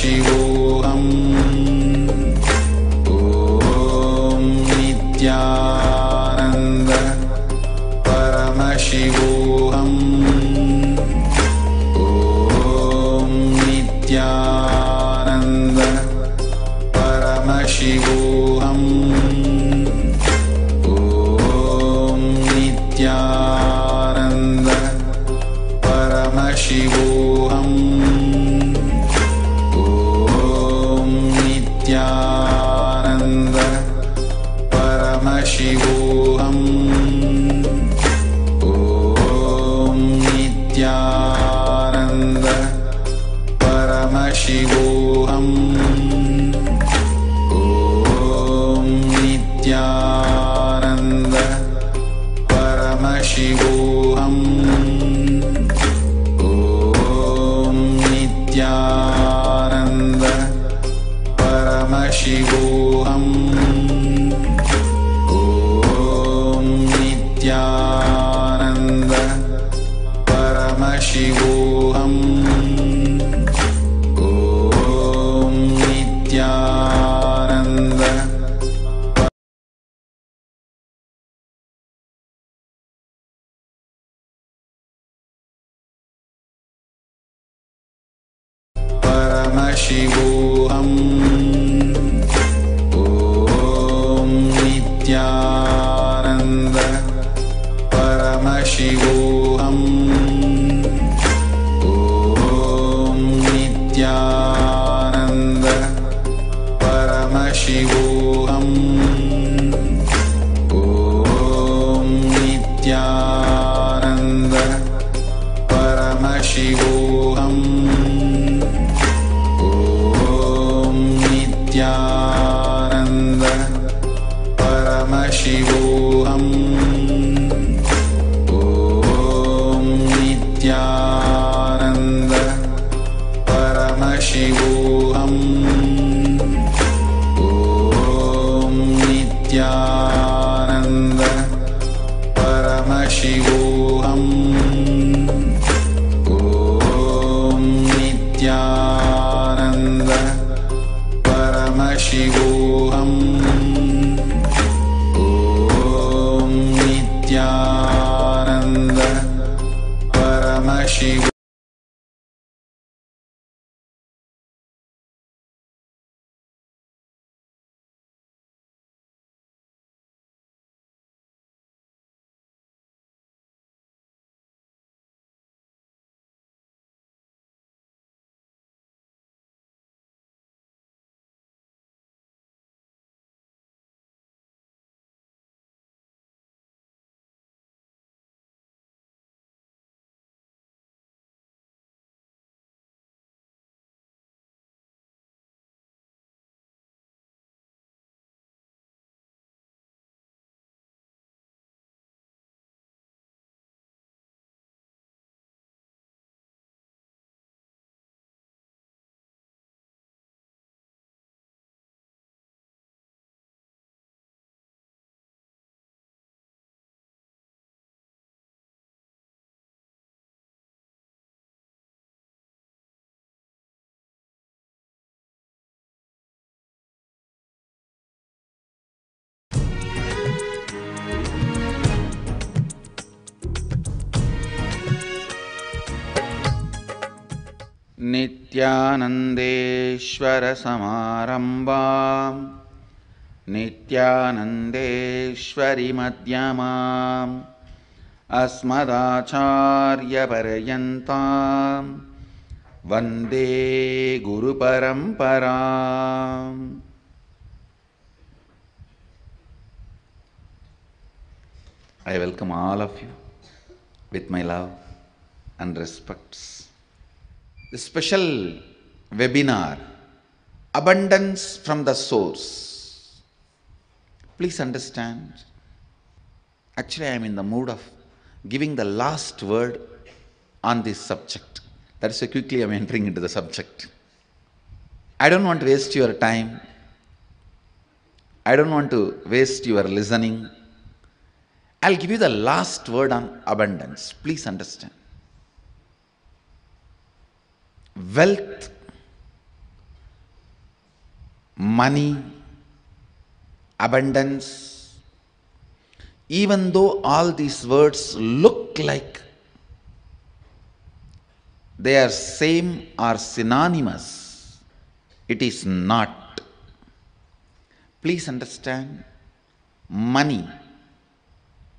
Paramashivoham. Om Nithyananda Paramashivoham. Om Nithyananda Paramashivoham. Om Nithyananda Paramashivoham. Om Nithyananda Paramashivoham. Om Nithyananda Paramashivoham. Om Nithyananda Paramashivoham. Om Nithyananda Paramashivoham. Om Nithyananda Paramashivoham. Om Nithyananda Paramashivoham. Om Nithyananda Paramashivoham. Om Nithyananda Paramashivoham. Om Nithyananda Paramashivoham. Om Nithyananda Paramashivoham. Om Nithyananda Paramashivoham. Om Nithyananda Paramashivoham. Om Nithyananda Paramashivoham. Om Nithyananda Paramashivoham. Nithyanandeshwara Samarambam Nithyanandeshwari Madhyamam Asmadacharya Paryantam Vande Guru Paramparam. I welcome all of you with my love and respects. The special webinar, Abundance from the Source. Please understand, actually I am in the mood of giving the last word on this subject. That's why quickly I am entering into the subject. I don't want to waste your time. I don't want to waste your listening. I'll give you the last word on abundance. Please understand. Wealth money, abundance, even though all these words look like they are same or synonymous, it is not. Please understand, money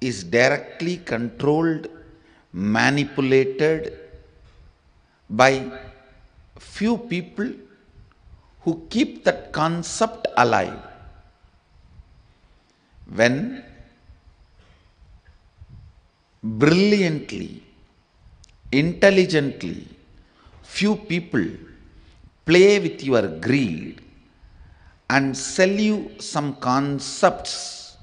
is directly controlled, manipulated by few people who keep that concept alive. When brilliantly, intelligently, few people play with your greed and sell you some concepts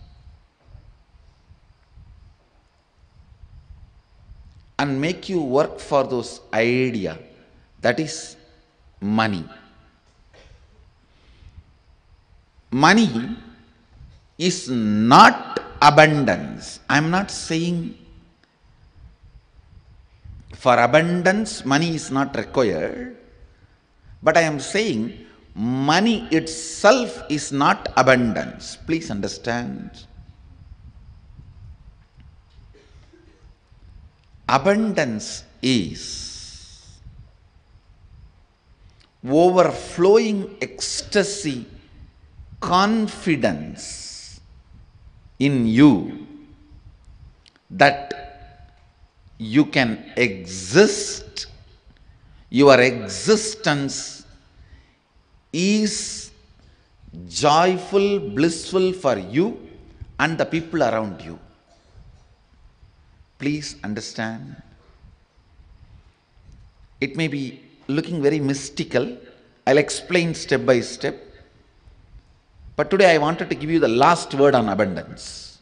and make you work for those ideas, that is money. Money is not abundance. I am not saying for abundance money is not required, but I am saying money itself is not abundance. Please understand. Abundance is overflowing ecstasy, confidence in you that you can exist, your existence is joyful, blissful for you and the people around you. Please understand. It may be looking very mystical. I'll explain step by step. But today I wanted to give you the last word on abundance.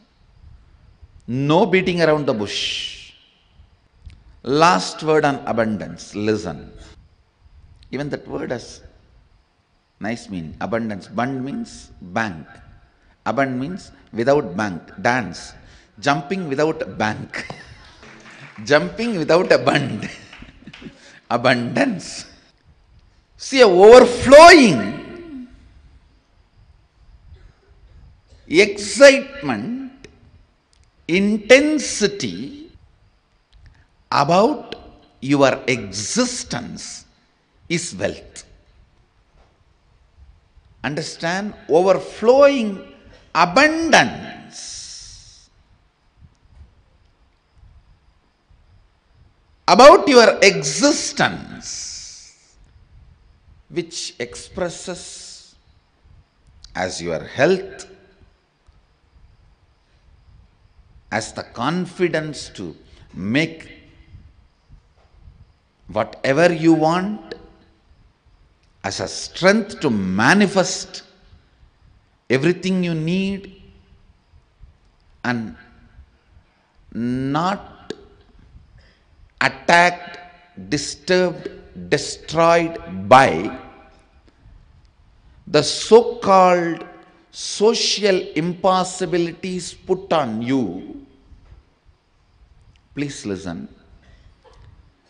No beating around the bush. Last word on abundance. Listen. Even that word has nice meaning. Abundance. Bund means bank. Abund means without bank. Dance. Jumping without a bank. Jumping without a bund. Abundance. See, a overflowing excitement, intensity about your existence is wealth. Understand? Overflowing abundance about your existence, which expresses as your health, as the confidence to make whatever you want, as a strength to manifest everything you need, and not attacked, disturbed, destroyed by the so-called social impossibilities put on you. Please listen.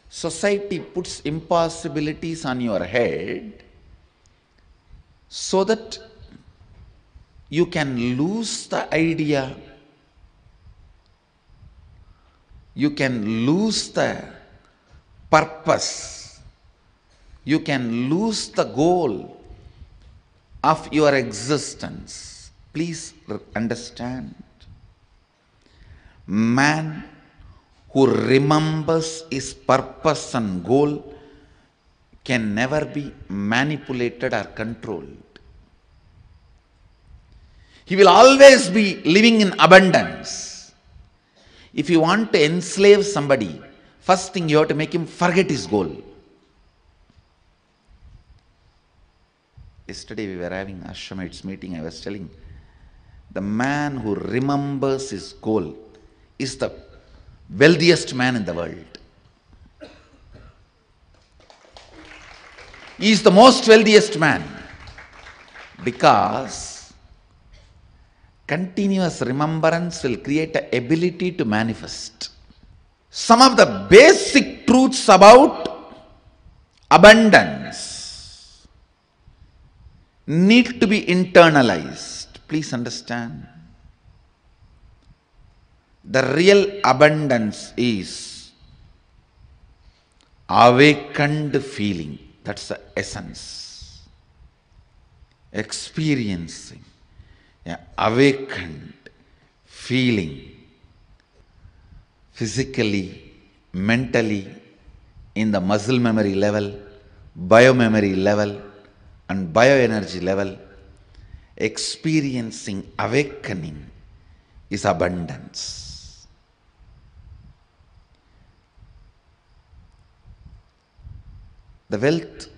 Society puts impossibilities on your head so that you can lose the idea, you can lose the purpose, you can lose the goal of your existence. Please understand. Man who remembers his purpose and goal can never be manipulated or controlled. He will always be living in abundance. If you want to enslave somebody, first thing you have to make him forget his goal. Yesterday we were having Ashramites meeting. I was telling, the man who remembers his goal is the wealthiest man in the world. He is the most wealthiest man because continuous remembrance will create an ability to manifest. Some of the basic truths about abundance need to be internalized. Please understand. The real abundance is awakened feeling. That's the essence. Experiencing awakened feeling physically, mentally, in the muscle memory level, biomemory level, and bioenergy level. Experiencing awakening is abundance. The wealth,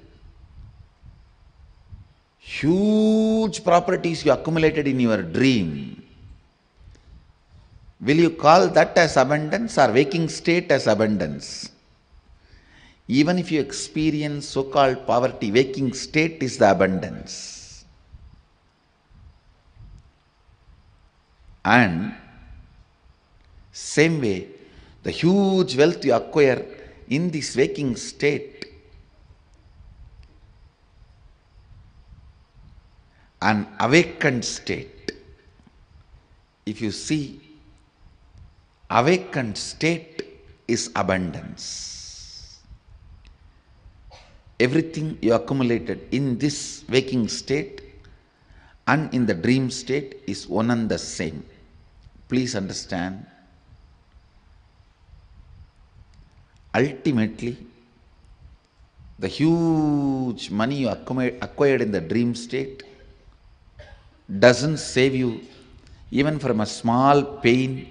huge properties you accumulated in your dream, will you call that as abundance or waking state as abundance? Even if you experience so-called poverty, waking state is the abundance. And same way, the huge wealth you acquire in this waking state, an awakened state. If you see, awakened state is abundance. Everything you accumulated in this waking state and in the dream state is one and the same. Please understand. Ultimately, the huge money you acquired in the dream state doesn't save you even from a small pain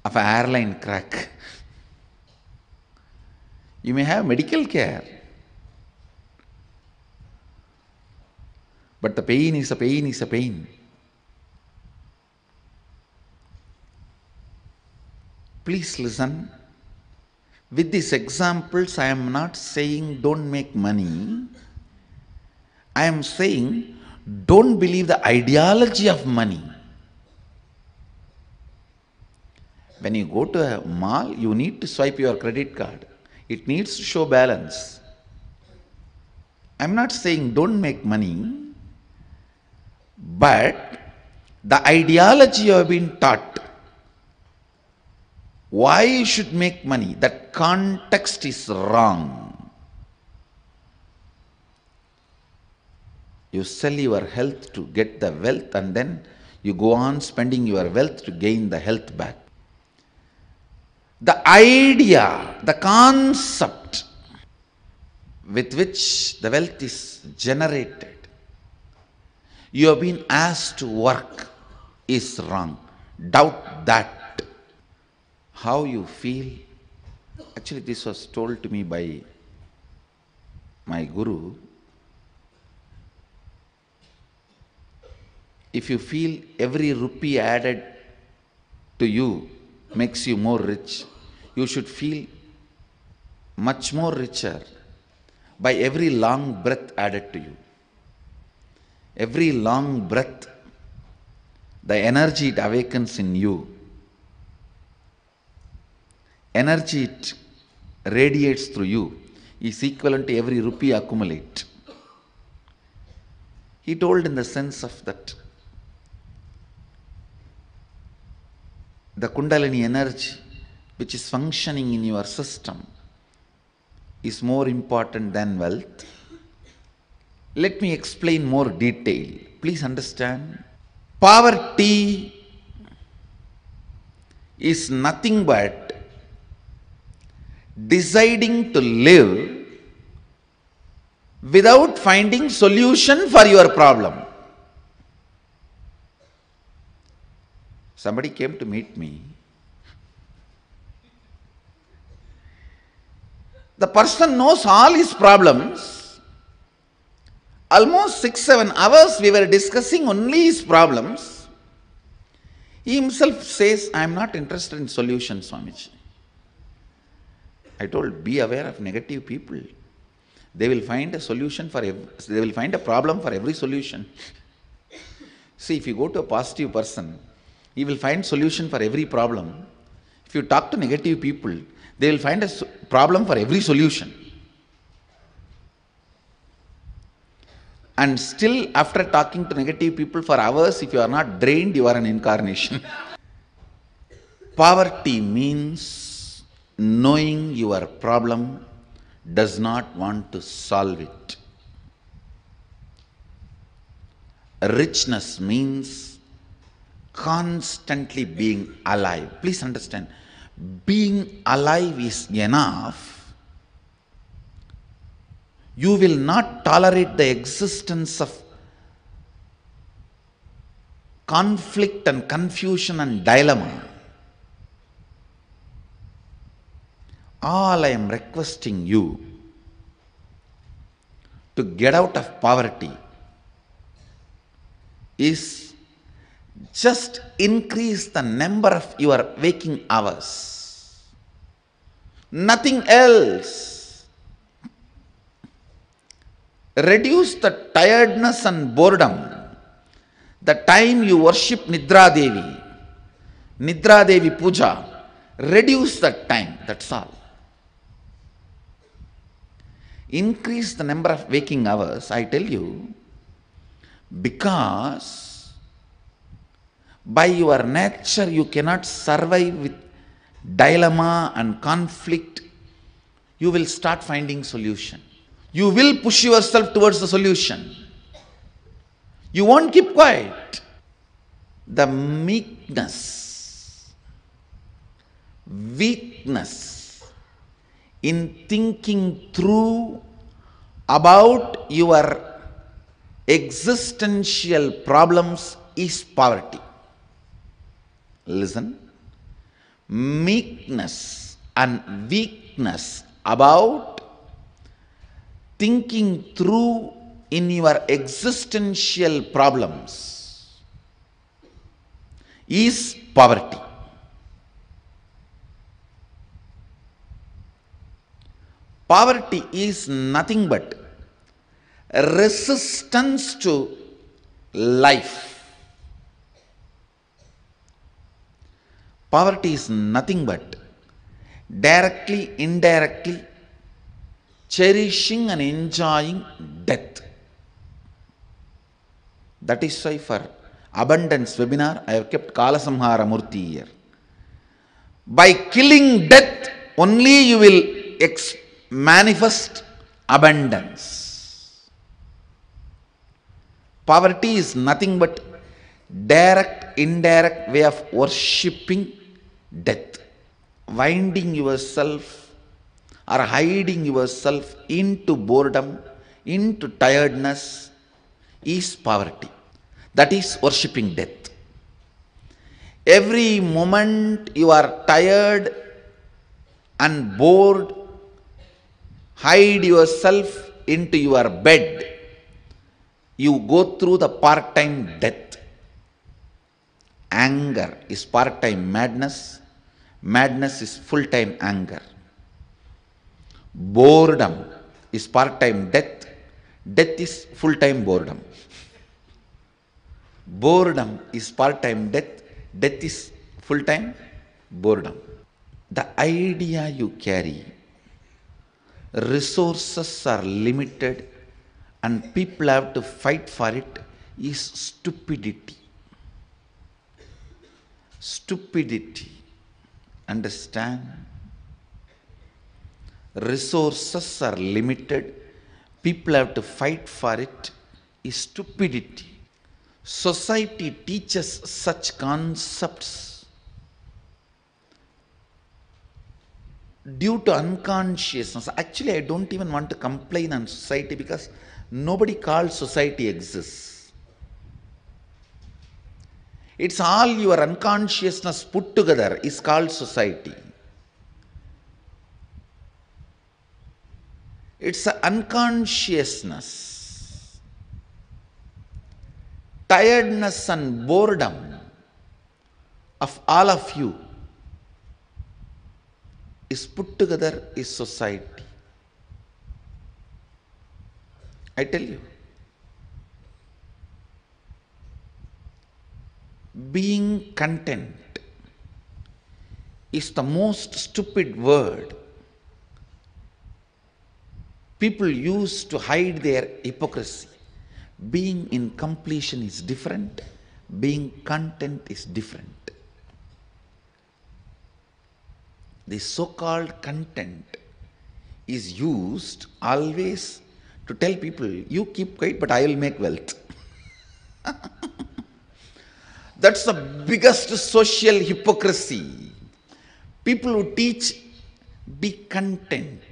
of an airline crack. You may have medical care, but the pain is a pain is a pain. Please listen. With these examples, I am not saying don't make money. I am saying don't believe the ideology of money. When you go to a mall, you need to swipe your credit card. It needs to show balance. I am not saying don't make money, but the ideology you have been taught, why you should make money, that context is wrong. You sell your health to get the wealth, and then you go on spending your wealth to gain the health back. The idea, the concept with which the wealth is generated, you have been asked to work, is wrong. Doubt that. How you feel? Actually, this was told to me by my guru. If you feel every rupee added to you makes you more rich, you should feel much more richer by every long breath added to you. Every long breath, the energy it awakens in you, energy it radiates through you, is equivalent to every rupee accumulate. He told in the sense of that the Kundalini energy which is functioning in your system is more important than wealth. Let me explain more detail. Please understand. Poverty is nothing but deciding to live without finding solution for your problem. Somebody came to meet me. The person knows all his problems. Almost 6-7 hours we were discussing only his problems. He himself says, I am not interested in solutions, Swamiji. I told, be aware of negative people. They will find a solution for they will find a problem for every solution. See, if you go to a positive person, he will find solution for every problem. If you talk to negative people, they will find a problem for every solution. And still, after talking to negative people for hours, if you are not drained, you are an incarnation. Poverty means knowing your problem, does not want to solve it. Richness means constantly being alive. Please understand, being alive is enough. You will not tolerate the existence of conflict and confusion and dilemma. All I am requesting you to get out of poverty is just increase the number of your waking hours. Nothing else. Reduce the tiredness and boredom. The time you worship Nidra Devi Puja, reduce that time, that's all. Increase the number of waking hours, I tell you, because by your nature you cannot survive with dilemma and conflict. You will start finding solution. You will push yourself towards the solution. You won't keep quiet. The meekness, weakness in thinking through about your existential problems is poverty. Listen. Meekness and weakness about thinking through in your existential problems is poverty. Poverty is nothing but resistance to life. Poverty is nothing but directly, indirectly cherishing and enjoying death. That is why for abundance webinar, I have kept Kalasamhara Murti here. By killing death, only you will manifest abundance. Poverty is nothing but direct, indirect way of worshipping death. Winding yourself or hiding yourself into boredom, into tiredness is poverty. That is worshipping death. Every moment you are tired and bored, hide yourself into your bed. You go through the part-time death. Anger is part-time madness. Madness is full-time anger. Boredom is part-time death. Death is full-time boredom. Boredom is part-time death. Death is full-time boredom. The idea you carry, resources are limited and people have to fight for it, is stupidity. Stupidity. Understand? Resources are limited, people have to fight for it, is stupidity. Society teaches such concepts due to unconsciousness. Actually, I don't even want to complain on society because nobody calls society exists. It's all your unconsciousness put together is called society. It's an unconsciousness, tiredness and boredom of all of you is put together is society. I tell you, being content is the most stupid word people use to hide their hypocrisy. Being in completion is different. Being content is different. The so-called content is used always to tell people, you keep quiet, but I will make wealth. That's the biggest social hypocrisy. People who teach, be content.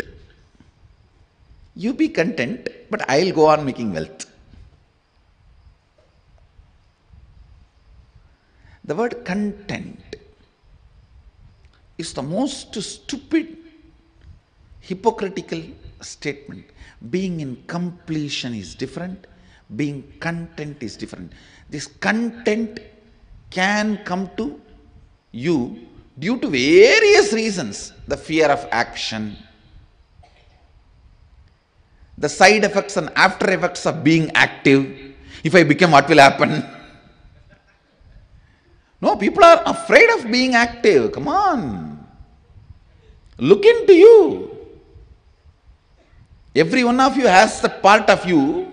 You be content, but I'll go on making wealth. The word content is the most stupid, hypocritical statement. Being in completion is different. Being content is different. This content can come to you due to various reasons. The fear of action, the side effects and after effects of being active. If I become, what will happen? No, people are afraid of being active. Come on. Look into you. Every one of you has that part of you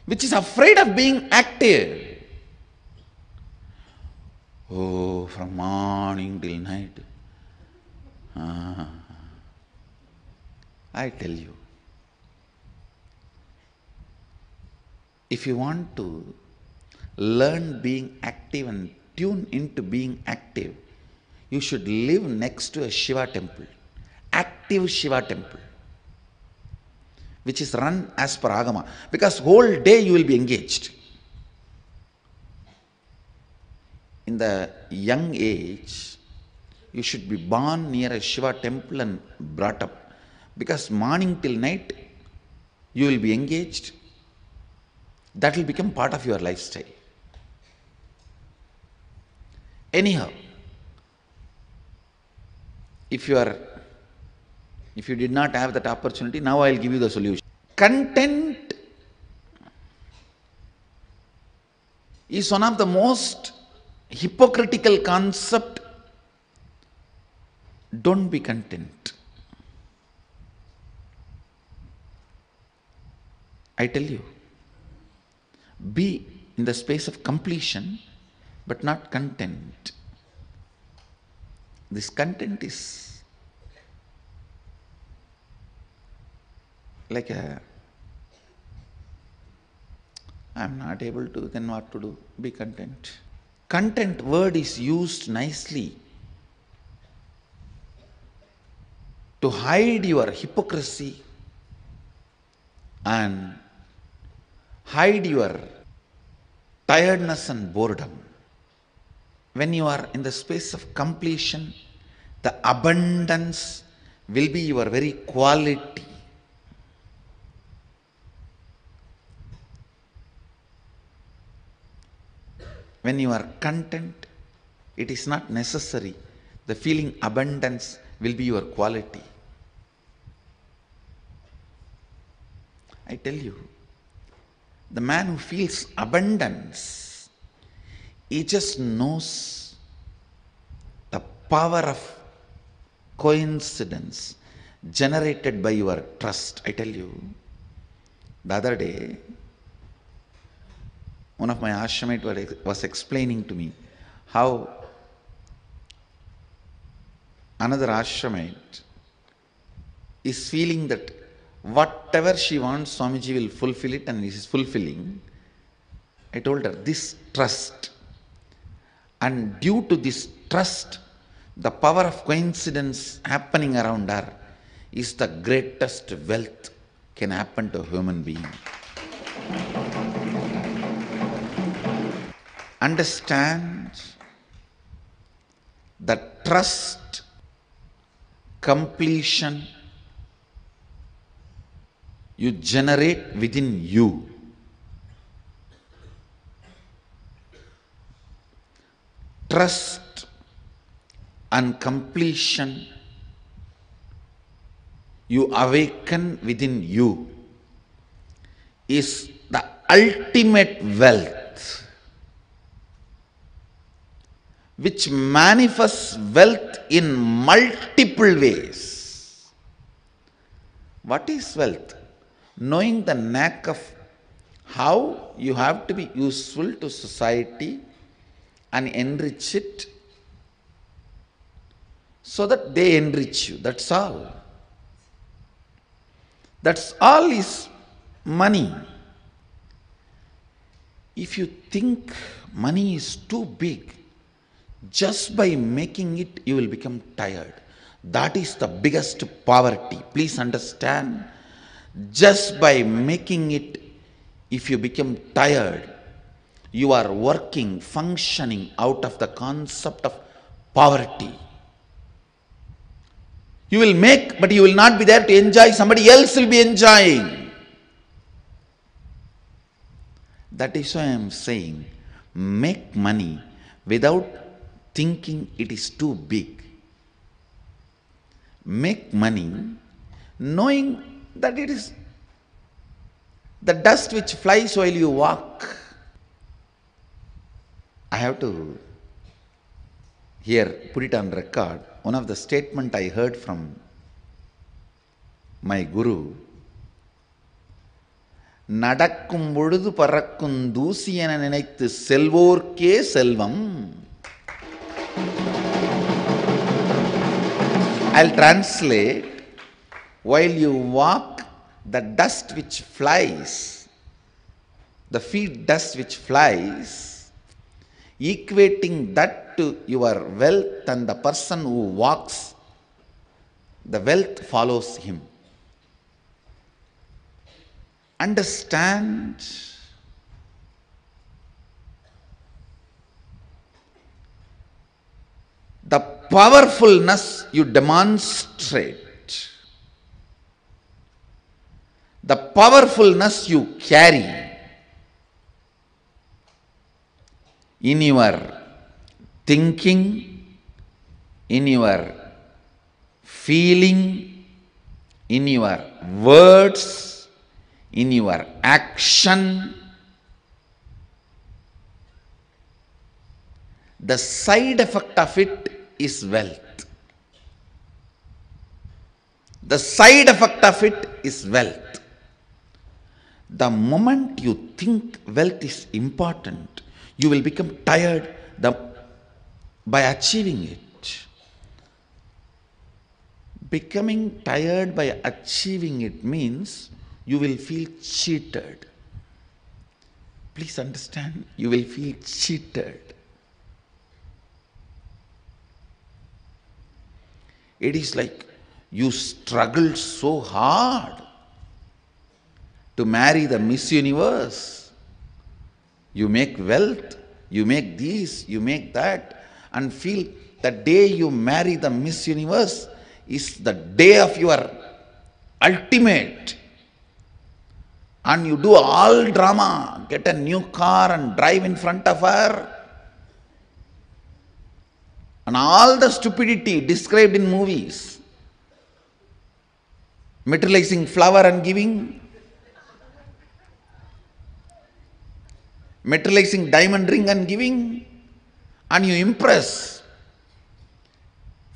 which is afraid of being active. Oh, from morning till night. I tell you, if you want to learn being active and tune into being active, you should live next to a Shiva temple, active Shiva temple, which is run as per Agama, because whole day you will be engaged. In the young age, you should be born near a Shiva temple and brought up, because morning till night you will be engaged. That will become part of your lifestyle. Anyhow, if you did not have that opportunity, now I will give you the solution. Content is one of the most hypocritical concept. Don't be content. I tell you, be in the space of completion, but not content. This content is like I'm not able to, then what to do? Be content. Content word is used nicely to hide your hypocrisy and hide your tiredness and boredom. When you are in the space of completion, the abundance will be your very quality. When you are content, it is not necessary. The feeling abundance will be your quality. I tell you, the man who feels abundance, he just knows the power of coincidence generated by your trust. I tell you, the other day, one of my ashramites was explaining to me how another ashramite is feeling that whatever she wants, Swamiji will fulfill it, and he is fulfilling. I told her, this trust, and due to this trust, the power of coincidence happening around her is the greatest wealth can happen to a human being. Understand that trust, completion, you generate within you. Trust and completion you awaken within you is the ultimate wealth, which manifests wealth in multiple ways. What is wealth? Knowing the knack of how you have to be useful to society and enrich it so that they enrich you. That's all. That's all is money. If you think money is too big, just by making it, you will become tired. That is the biggest poverty. Please understand. Just by making it, if you become tired, you are working, functioning out of the concept of poverty. You will make, but you will not be there to enjoy. Somebody else will be enjoying. That is why I am saying, make money without thinking it is too big. Make money knowing that it is the dust which flies while you walk. I have to here put it on record. One of the statement I heard from my guru, நடக்கும் பொழுது பறக்கும் தூசி என நினைத்து செல்வோர்க்கே செல்வம். I'll translate. While you walk, the dust which flies, the feet dust which flies, equating that to your wealth, and the person who walks, the wealth follows him. Understand? The powerfulness you demonstrate, the powerfulness you carry in your thinking, in your feeling, in your words, in your action, the side effect of it is wealth. The side effect of it is wealth. The moment you think wealth is important, you will become tired by achieving it. Becoming tired by achieving it means you will feel cheated. Please understand, you will feel cheated. It is like you struggled so hard to marry the Miss Universe. You make wealth, you make this, you make that, and feel the day you marry the Miss Universe is the day of your ultimate. And you do all drama, get a new car and drive in front of her. And all the stupidity described in movies. Materializing flower and giving. Materializing diamond ring and giving. And you impress.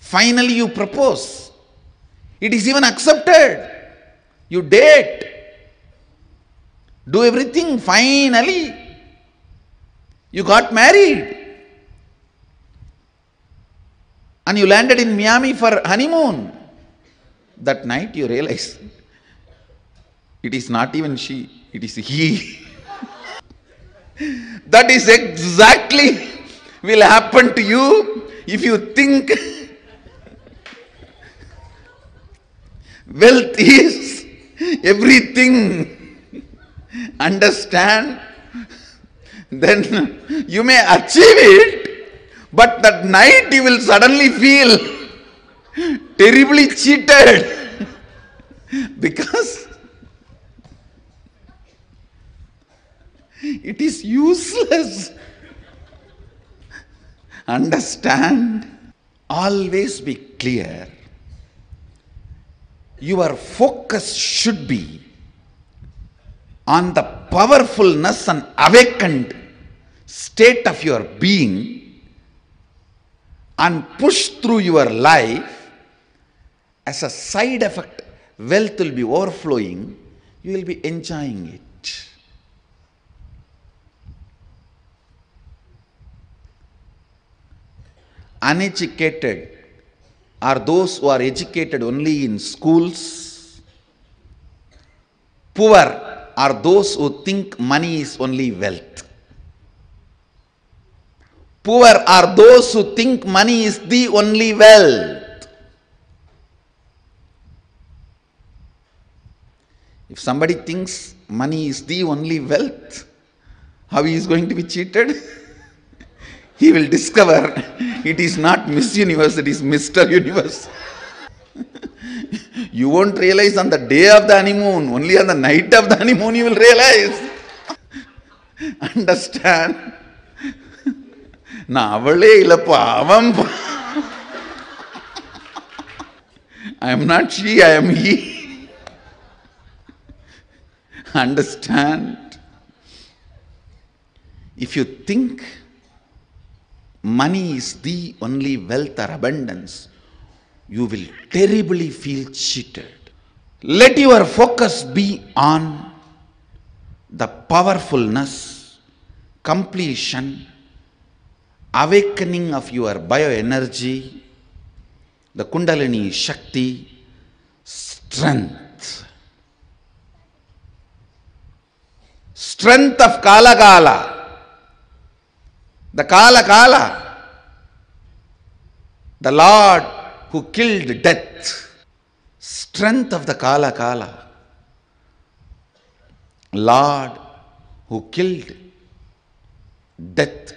Finally you propose. It is even accepted. You date. Do everything. Finally you got married. And you landed in Miami for honeymoon. That night you realize it is not even she, it is he. That is exactly will happen to you if you think wealth is everything. Understand? Then you may achieve it. But that night you will suddenly feel terribly cheated because it is useless. Understand? Always be clear. Your focus should be on the powerfulness and awakened state of your being, and push through your life. As a side effect, wealth will be overflowing. You will be enjoying it. Uneducated are those who are educated only in schools. Poor are those who think money is only wealth. Poor are those who think money is the only wealth. If somebody thinks money is the only wealth, how he is going to be cheated? He will discover it is not Miss Universe, it is Mr. Universe. You won't realize on the day of the honeymoon, only on the night of the honeymoon you will realize. Understand? Na avale ilappa avam. I am not she, I am he. Understand? If you think money is the only wealth or abundance, you will terribly feel cheated. Let your focus be on the powerfulness, completion, awakening of your bioenergy, the Kundalini Shakti, strength. Strength of Kala Kala, the Kala Kala, the Lord who killed death. Strength of the Kala Kala, Lord who killed death,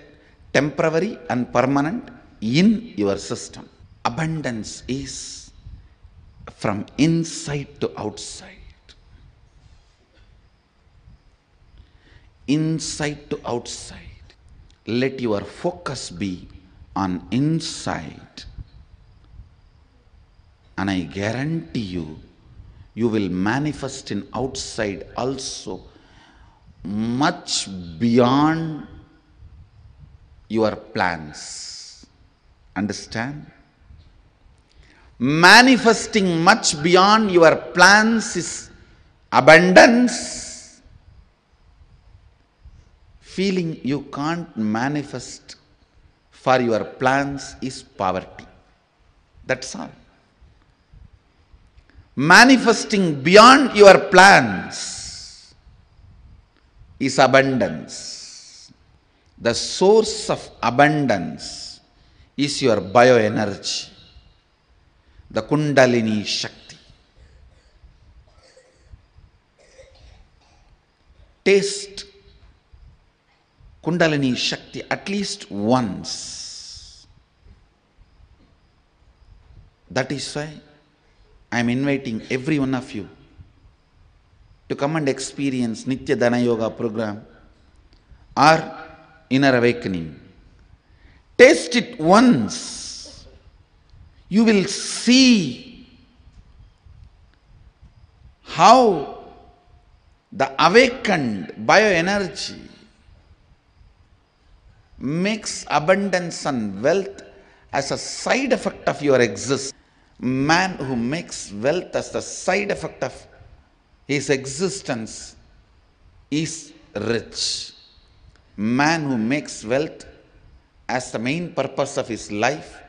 temporary and permanent in your system. Abundance is from inside to outside. Inside to outside. Let your focus be on inside. And I guarantee you, you will manifest in outside also much beyond your plans. Understand? Manifesting much beyond your plans is abundance. Feeling you can't manifest for your plans is poverty. That's all. Manifesting beyond your plans is abundance. The source of abundance is your bioenergy, the Kundalini Shakti. Taste Kundalini Shakti at least once. That is why I am inviting every one of you to come and experience Nithya Dana Yoga program or Inner Awakening. Taste it once. You will see how the awakened bioenergy makes abundance and wealth as a side effect of your existence. Man who makes wealth as the side effect of his existence is rich. Man who makes wealth as the main purpose of his life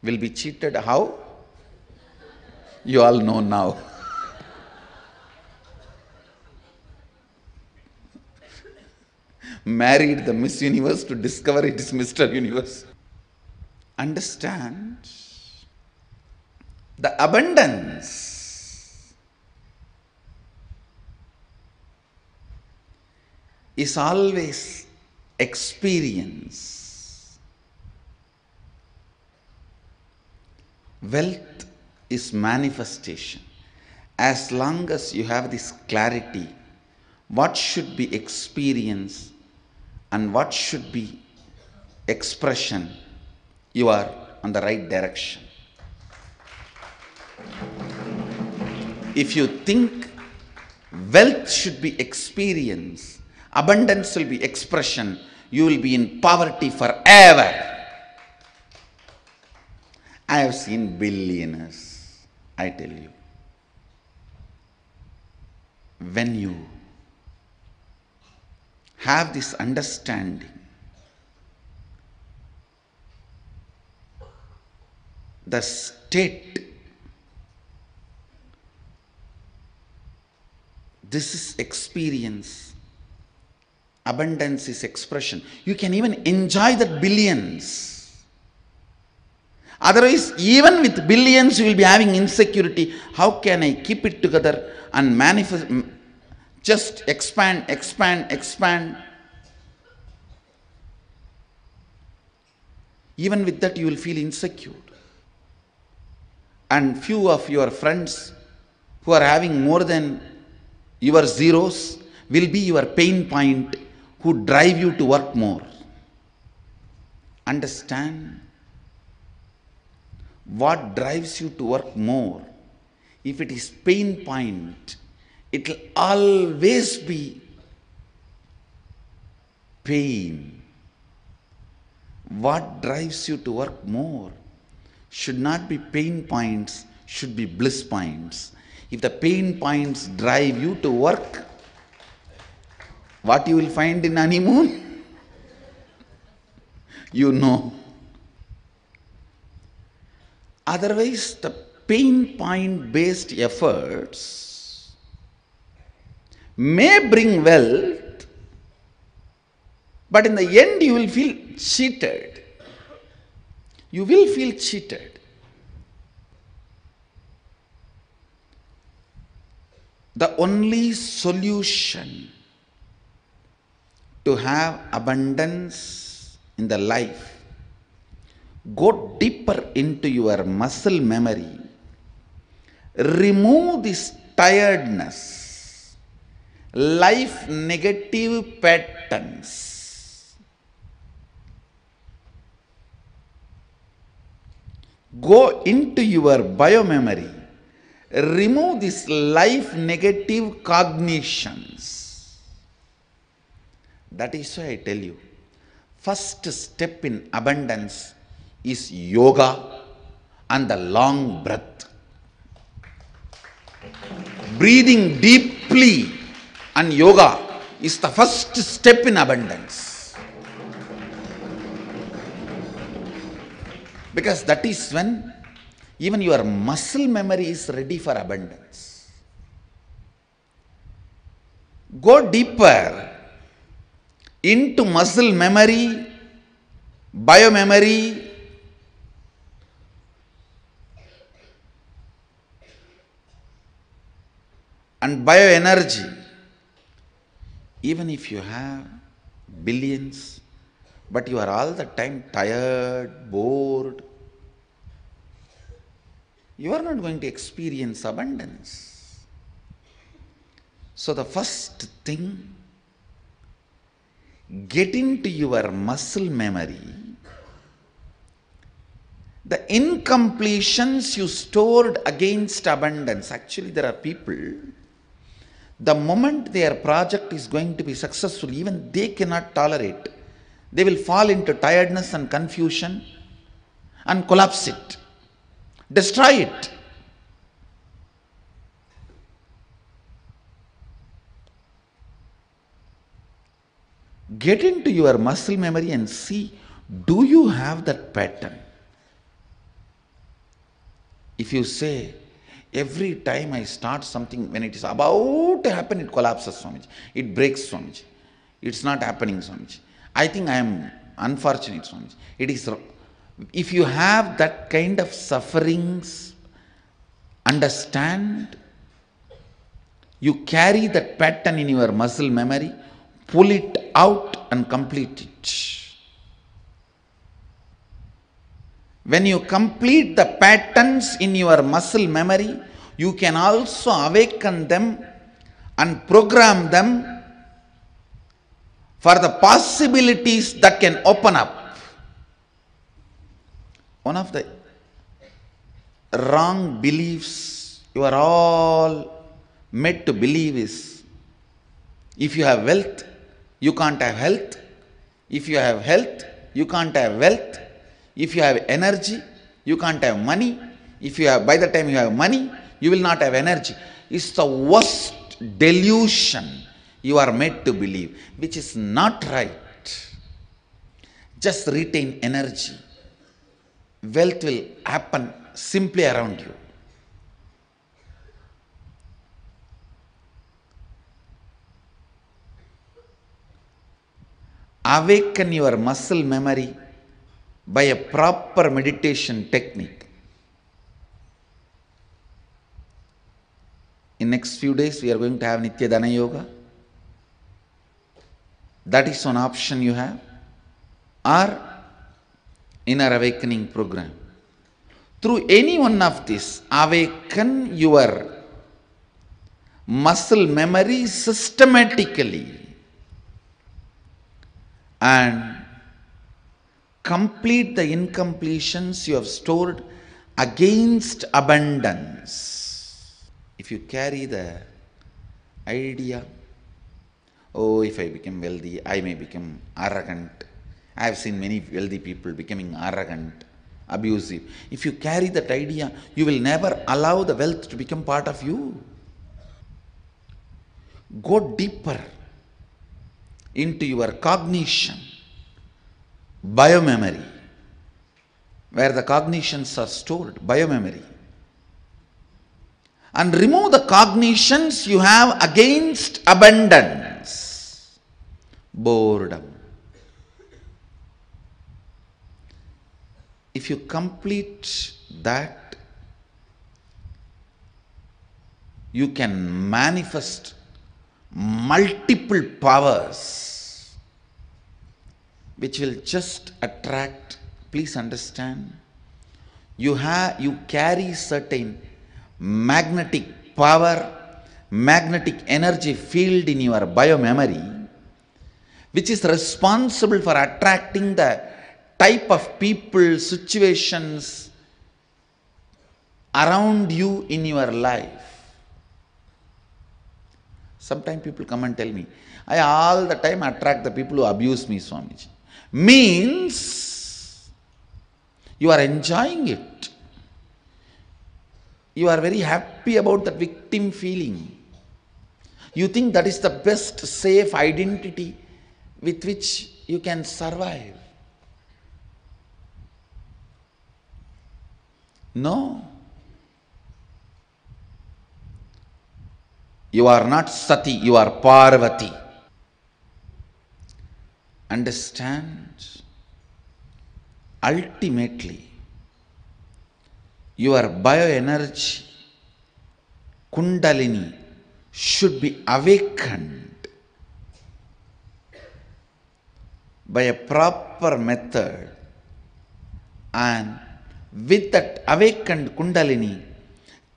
will be cheated. How? You all know now. Married the Miss Universe to discover it is Mr. Universe. Understand? The abundance is always experience. Wealth is manifestation. As long as you have this clarity, what should be experience and what should be expression, you are on the right direction. If you think wealth should be experience, abundance will be expression, you will be in poverty forever. I have seen billionaires, I tell you. When you have this understanding, the state. This is experience. Abundance is expression. You can even enjoy that billions. Otherwise, even with billions, you will be having insecurity. How can I keep it together and manifest? Just expand, expand, expand. Even with that, you will feel insecure. And few of your friends who are having more than your zeros will be your pain point, who drive you to work more. Understand what drives you to work more. If it is pain point, it will always be pain. What drives you to work more should not be pain points, should be bliss points. If the pain points drive you to work, what you will find in honeymoon? You know. Otherwise, the pain point based efforts may bring wealth, but in the end you will feel cheated. You will feel cheated. The only solution to have abundance in the life, go deeper into your muscle memory, remove this tiredness, life negative patterns. Go into your biomemory, remove this life negative cognitions. That is why I tell you, first step in abundance is yoga and the long breath. Breathing deeply and yoga is the first step in abundance. Because that is when even your muscle memory is ready for abundance. Go deeper into muscle memory, biomemory, and bioenergy. Even if you have billions, but you are all the time tired, bored, you are not going to experience abundance. So the first thing, get into your muscle memory the incompletions you stored against abundance. Actually, there are people, the moment their project is going to be successful, even they cannot tolerate. They will fall into tiredness and confusion and collapse it, destroy it. Get into your muscle memory and see, do you have that pattern? If you say, every time I start something, when it is about to happen, it collapses so much, it breaks so much, it's not happening so much, I think I am unfortunate so much. It is, if you have that kind of sufferings, understand, you carry that pattern in your muscle memory, pull it out and complete it. When you complete the patterns in your muscle memory, you can also awaken them and program them for the possibilities that can open up. One of the wrong beliefs you are all made to believe is, if you have wealth, you can't have health. If you have health, you can't have wealth. If you have energy, you can't have money. If you have, by the time you have money, you will not have energy. It's the worst delusion you are made to believe, which is not right. Just retain energy. wealth will happen simply around you. Awaken your muscle memory by a proper meditation technique. In next few days, we are going to have Nithya Dana Yoga. That is one option you have. Or inner awakening program. Through any one of these, awaken your muscle memory systematically and complete the incompletions you have stored against abundance. If you carry the idea, oh, if I become wealthy, I may become arrogant. I have seen many wealthy people becoming arrogant, abusive. If you carry that idea, you will never allow the wealth to become part of you. Go deeper into your cognition, biomemory, where the cognitions are stored, biomemory. And remove the cognitions you have against abundance. Boredom. If you complete that, you can manifest multiple powers which will just attract. Please understand, you carry certain magnetic power, magnetic energy field in your biomemory, which is responsible for attracting the type of people, situations around you in your life. Sometimes people come and tell me, I all the time attract the people who abuse me, Swamiji. Means you are enjoying it. You are very happy about that victim feeling. You think that is the best safe identity with which you can survive. No. You are not Sati, you are Parvati. Understand? Ultimately, your bioenergy, Kundalini, should be awakened by a proper method, and with that awakened Kundalini,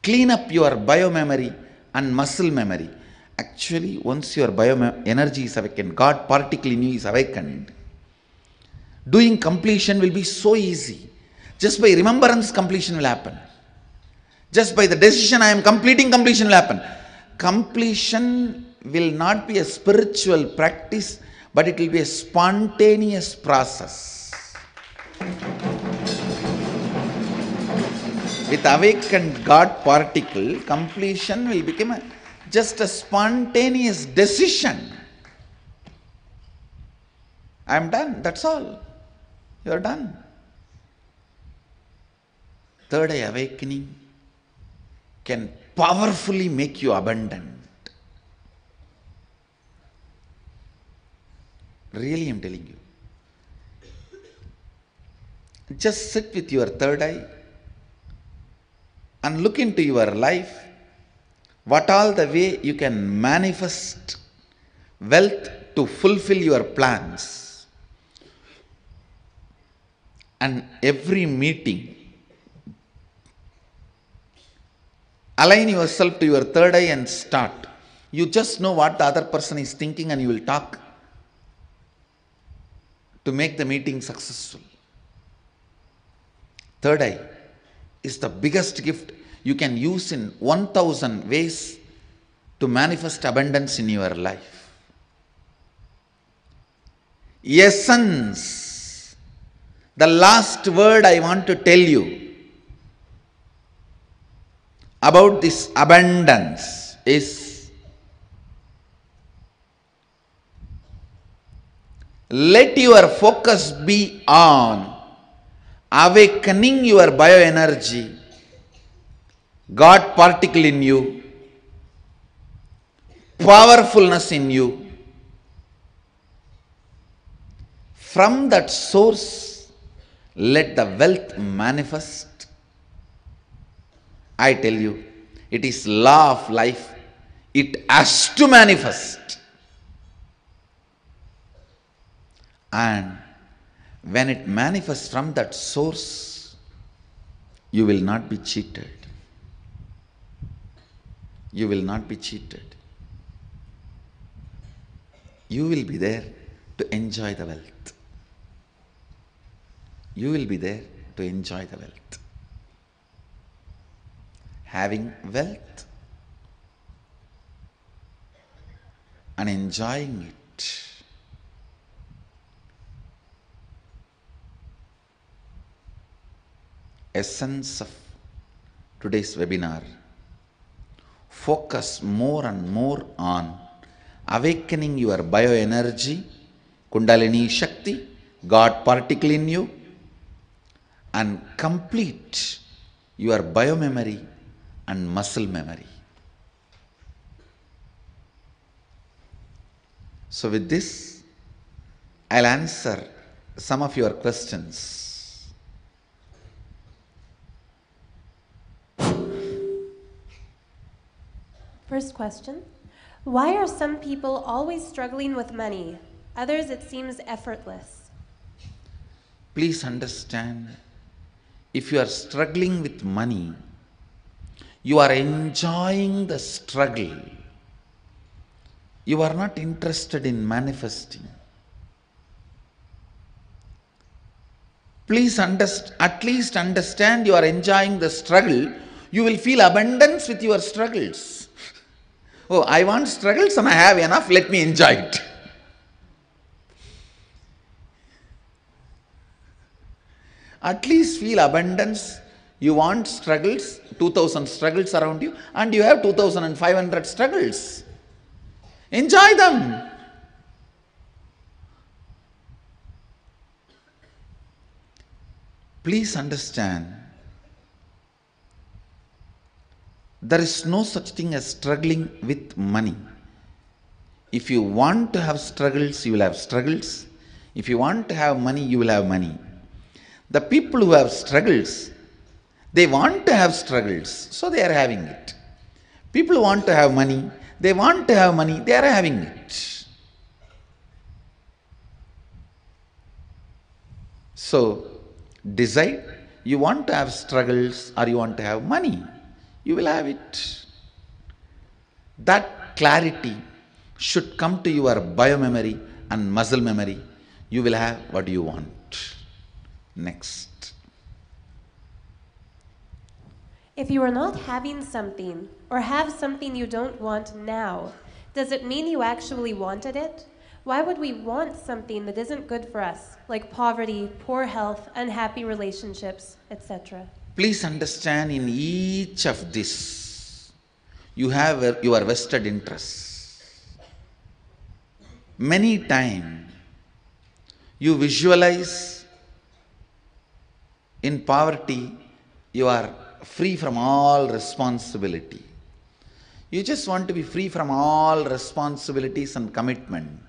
clean up your biomemory and muscle memory. Actually, once your bioenergy is awakened, God particle in you is awakened, doing completion will be so easy. Just by remembrance, completion will happen. Just by the decision, I am completing, completion will happen. Completion will not be a spiritual practice, but it will be a spontaneous process. With awakened God particle, completion will become just a spontaneous decision. I am done, that's all. You are done. Third eye awakening can powerfully make you abundant. Really, I am telling you. Just sit with your third eye and look into your life, what all the way you can manifest wealth to fulfill your plans. And every meeting, align yourself to your third eye and start. You just know what the other person is thinking and you will talk to make the meeting successful. Third eye is the biggest gift you can use in 1000 ways to manifest abundance in your life. Essence, the last word I want to tell you about this abundance is, let your focus be on awakening your bioenergy, God particle in you, powerfulness in you. From that source, let the wealth manifest. I tell you, it is law of life. It has to manifest. And when it manifests from that source, you will not be cheated. You will not be cheated. You will be there to enjoy the wealth. You will be there to enjoy the wealth. Having wealth and enjoying it. Essence of today's webinar. Focus more and more on awakening your bioenergy, Kundalini Shakti, God particle in you, and complete your biomemory and muscle memory. So with this, I'll answer some of your questions. First question, why are some people always struggling with money? Others it seems effortless. Please understand, if you are struggling with money, you are enjoying the struggle. You are not interested in manifesting. Please at least understand you are enjoying the struggle. You will feel abundance with your struggles. Oh, I want struggles and I have enough, let me enjoy it. At least feel abundance. You want struggles, 2000 struggles around you, and you have 2500 struggles. Enjoy them. Please understand, there is no such thing as struggling with money. If you want to have struggles, you will have struggles. If you want to have money, you will have money. The people who have struggles, they want to have struggles, so they are having it. People who want to have money, they want to have money, they are having it. So, decide, you want to have struggles or you want to have money. You will have it. That clarity should come to your biomemory and muscle memory. You will have what you want. Next. If you are not having something or have something you don't want now, does it mean you actually wanted it? Why would we want something that isn't good for us, like poverty, poor health, unhappy relationships, etc.? Please understand, in each of this, you have your vested interests. Many times, you visualize in poverty, you are free from all responsibility. You just want to be free from all responsibilities and commitment.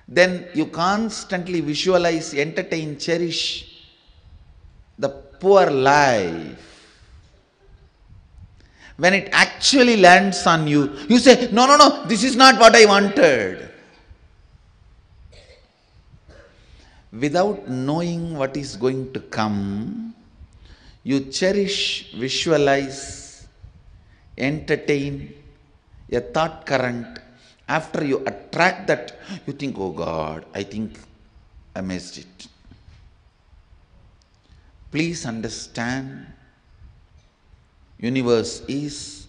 Then you constantly visualize, entertain, cherish the poor life. When it actually lands on you, you say, no, this is not what I wanted. Without knowing what is going to come, you cherish, visualize, entertain a thought current. After you attract that, you think, oh God, I think I missed it. Please understand, universe is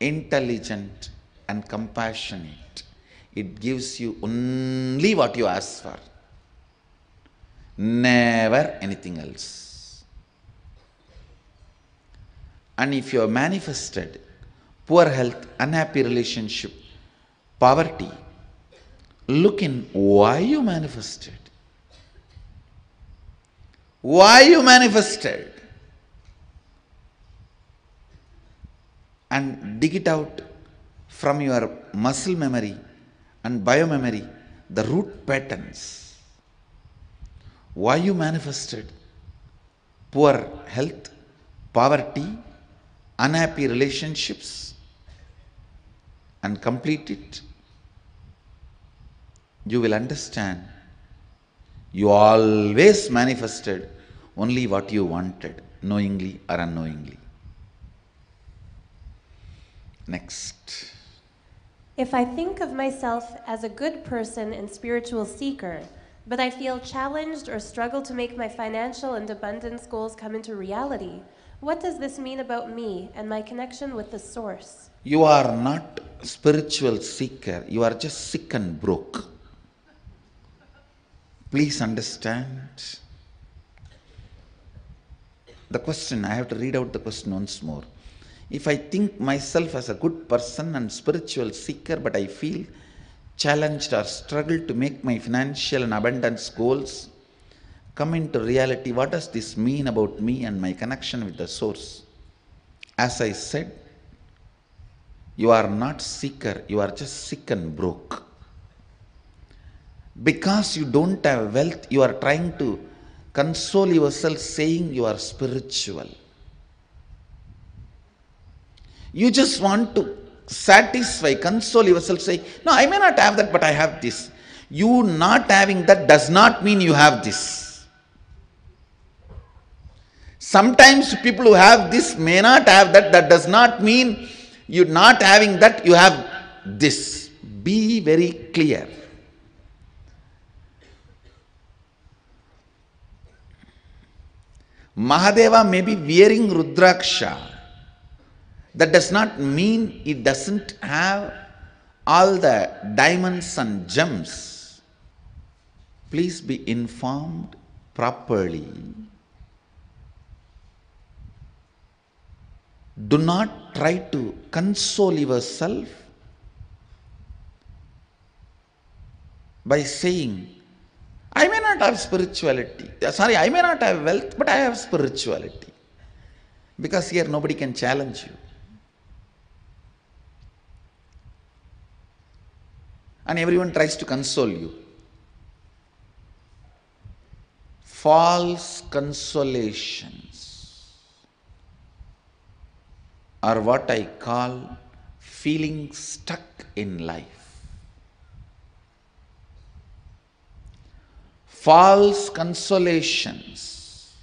intelligent and compassionate. It gives you only what you ask for, never anything else. And if you have manifested poor health, unhappy relationship, poverty, look in why you manifested. why you manifested, and dig it out from your muscle memory and biomemory, the root patterns. Why you manifested poor health, poverty, unhappy relationships, and complete it, you will understand you always manifested only what you wanted, knowingly or unknowingly. Next. If I think of myself as a good person and spiritual seeker, but I feel challenged or struggle to make my financial and abundance goals come into reality, what does this mean about me and my connection with the source? You are not spiritual seeker, you are just sick and broke. Please understand. The question, I have to read out the question once more. If I think myself as a good person and spiritual seeker, but I feel challenged or struggle to make my financial and abundance goals come into reality, what does this mean about me and my connection with the source? As I said, you are not seeker, you are just sick and broke. Because you don't have wealth, you are trying to console yourself saying you are spiritual. You just want to satisfy, console yourself, say, no, I may not have that, but I have this. You not having that does not mean you have this. Sometimes people who have this may not have that. That does not mean you not having that, you have this. Be very clear. Mahadeva may be wearing Rudraksha. That does not mean it doesn't have all the diamonds and gems. Please be informed properly. Do not try to console yourself by saying, I may not have spirituality. I may not have wealth, but I have spirituality. Because here nobody can challenge you. And everyone tries to console you. False consolations are what I call feeling stuck in life. False consolations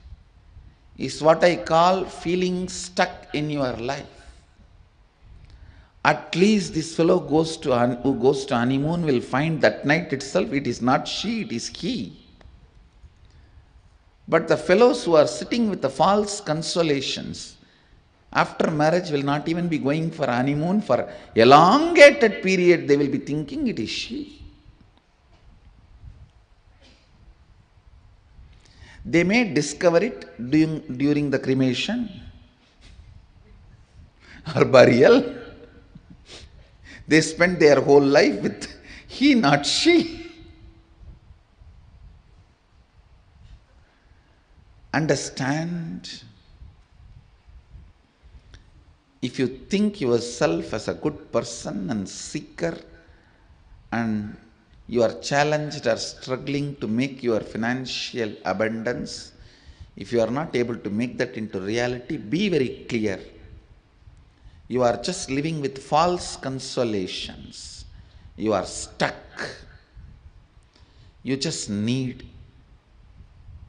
is what I call feeling stuck in your life. At least this fellow who goes to honeymoon will find that night itself it is not she, it is he. But the fellows who are sitting with the false consolations, after marriage will not even be going for honeymoon. For elongated period they will be thinking it is she. They may discover it during the cremation or burial. They spend their whole life with he, not she. Understand, if you think yourself as a good person and seeker, and you are challenged or struggling to make your financial abundance, if you are not able to make that into reality, be very clear. You are just living with false consolations. You are stuck. You just need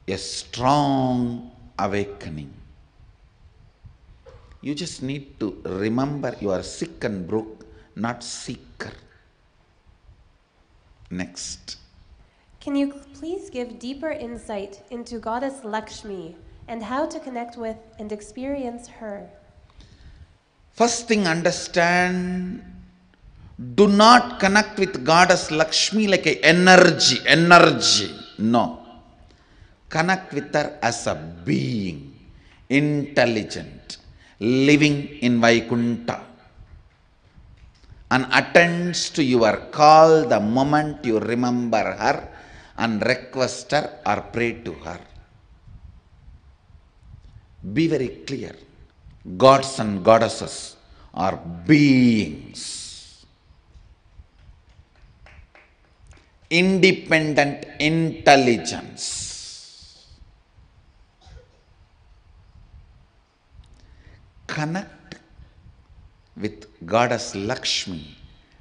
a strong awakening. You just need to remember you are sick and broke, not seeker. Next. Can you please give deeper insight into Goddess Lakshmi and how to connect with and experience her? First thing, understand, do not connect with Goddess Lakshmi like an energy. No. Connect with her as a being, intelligent, living in Vaikunta, and attends to your call the moment you remember her and request her or pray to her. Be very clear. Gods and goddesses are beings. Independent intelligence. Connect with Goddess Lakshmi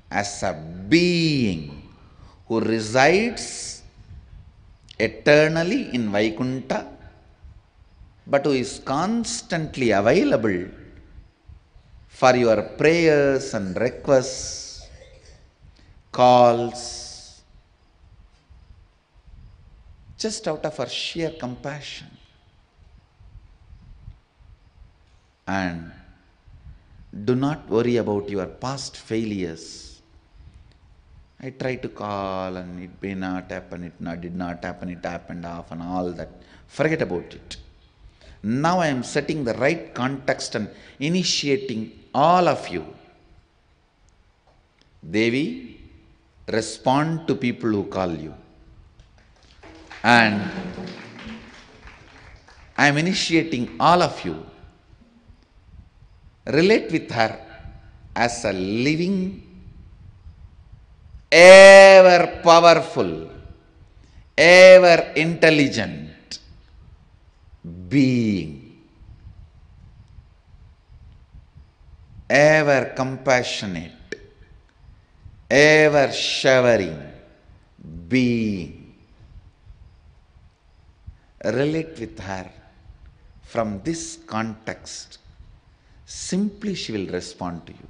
as a being who resides eternally in Vaikunta, but who is constantly available for your prayers and requests, calls, just out of her sheer compassion. And do not worry about your past failures. I tried to call and it may not happen, did not happen, it happened off and all that. Forget about it. Now I am setting the right context and initiating all of you. Devi, respond to people who call you. And I am initiating all of you. Relate with her as a living, ever powerful, ever intelligent being, ever compassionate, ever showering being. Relate with her from this context. Simply she will respond to you.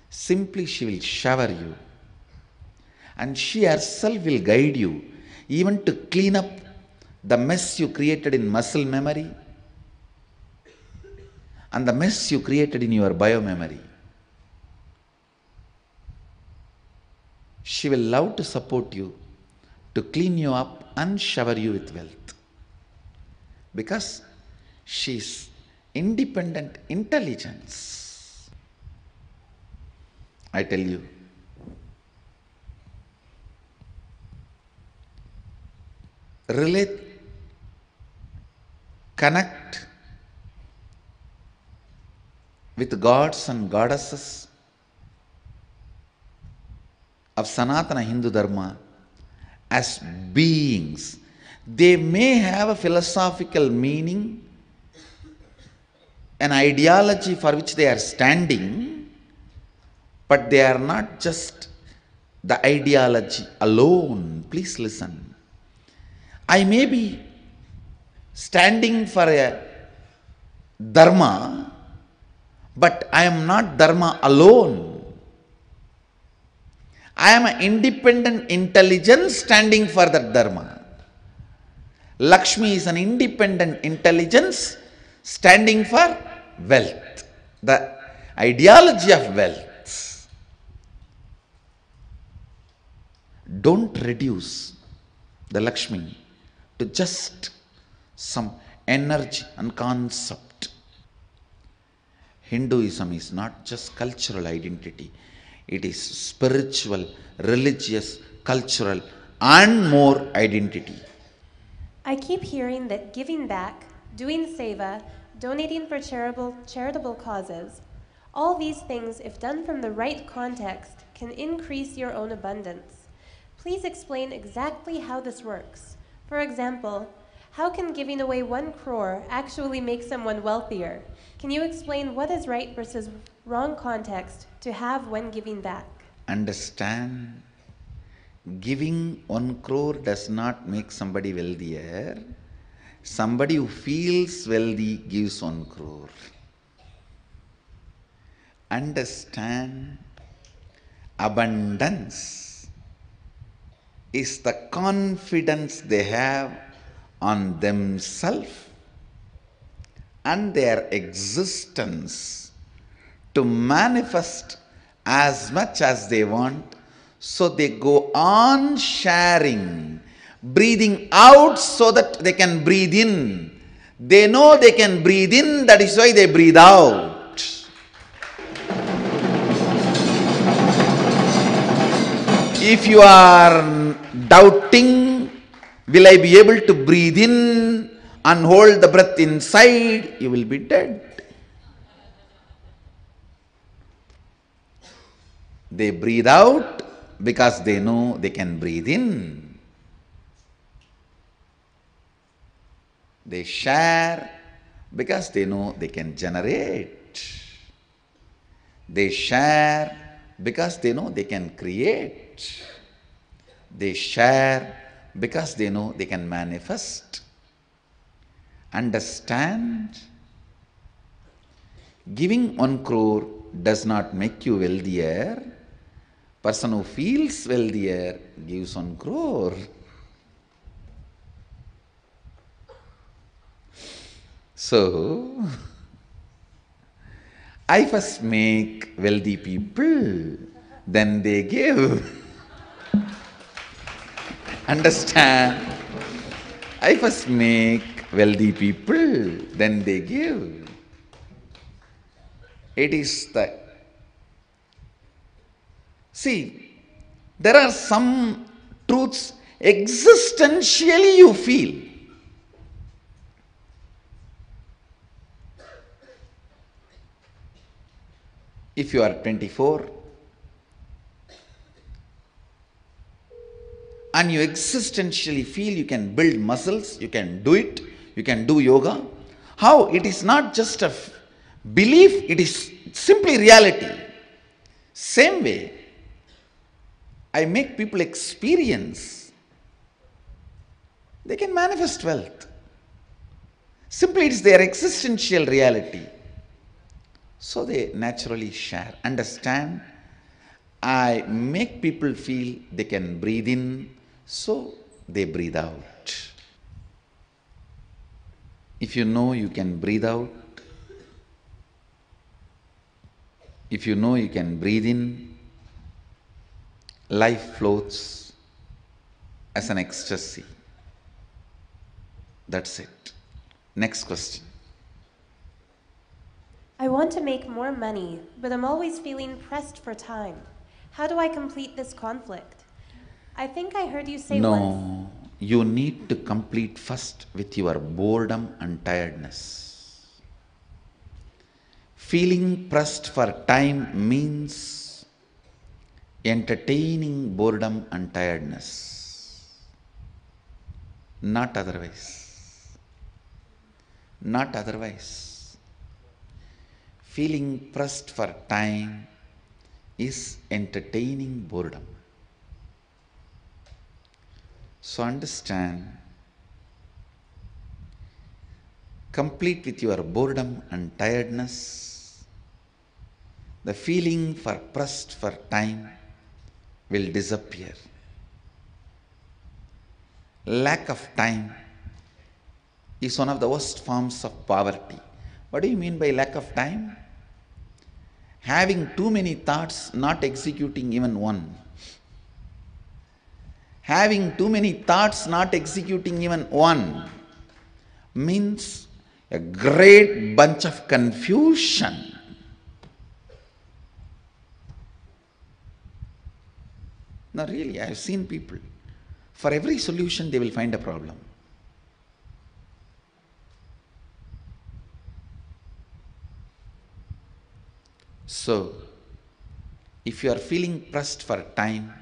Simply she will shower you. And she herself will guide you even to clean up the mess you created in muscle memory and the mess you created in your biomemory. She will love to support you, to clean you up and shower you with wealth. Because she is independent intelligence. I tell you, relate, connect with gods and goddesses of Sanatana Hindu Dharma as beings. They may have a philosophical meaning, an ideology for which they are standing, but they are not just the ideology alone. Please listen. I may be standing for a dharma, but I am not dharma alone. I am an independent intelligence standing for that dharma. Lakshmi is an independent intelligence standing for wealth, the ideology of wealth. Don't reduce the Lakshmi to just some energy and concept. Hinduism is not just cultural identity. It is spiritual, religious, cultural and more identity. I keep hearing that giving back, doing seva, donating for charitable causes, all these things, if done from the right context, can increase your own abundance. Please explain exactly how this works. For example, how can giving away 1 crore actually make someone wealthier? Can you explain what is right versus wrong context to have when giving back? Understand, giving 1 crore does not make somebody wealthier. Somebody who feels wealthy gives 1 crore. Understand, abundance is the confidence they have on themselves and their existence to manifest as much as they want, so they go on sharing, breathing out so that they can breathe in. They know they can breathe in, that is why they breathe out. If you are doubting, will I be able to breathe in and hold the breath inside, you will be dead. They breathe out because they know they can breathe in. They share because they know they can generate. They share because they know they can create. They share because they know they can manifest. Understand? Giving 1 crore does not make you wealthier. Person who feels wealthier gives 1 crore. So, I first make wealthy people, then they give. Understand? I first make wealthy people, then they give. It is the... See, there are some truths existentially you feel. If you are 24 and you existentially feel you can build muscles, you can do it, you can do yoga, how? It is not just a belief, it is simply reality. Same way, I make people experience they can manifest wealth. Simply it is their existential reality. So they naturally share. Understand? I make people feel they can breathe in, so they breathe out. If you know you can breathe out, if you know you can breathe in, life floats as an ecstasy. That's it. Next question. I want to make more money, but I'm always feeling pressed for time. How do I complete this conflict? I think I heard you say once. No, you need to complete first with your boredom and tiredness. Feeling pressed for time means entertaining boredom and tiredness. Not otherwise. Not otherwise. Feeling pressed for time is entertaining boredom. So understand, complete with your boredom and tiredness, the feeling for pressed for time will disappear. Lack of time is one of the worst forms of poverty. What do you mean by lack of time? Having too many thoughts, not executing even one. Having too many thoughts, not executing even one, means a great bunch of confusion. Now really, I have seen people, for every solution they will find a problem. So, if you are feeling pressed for time,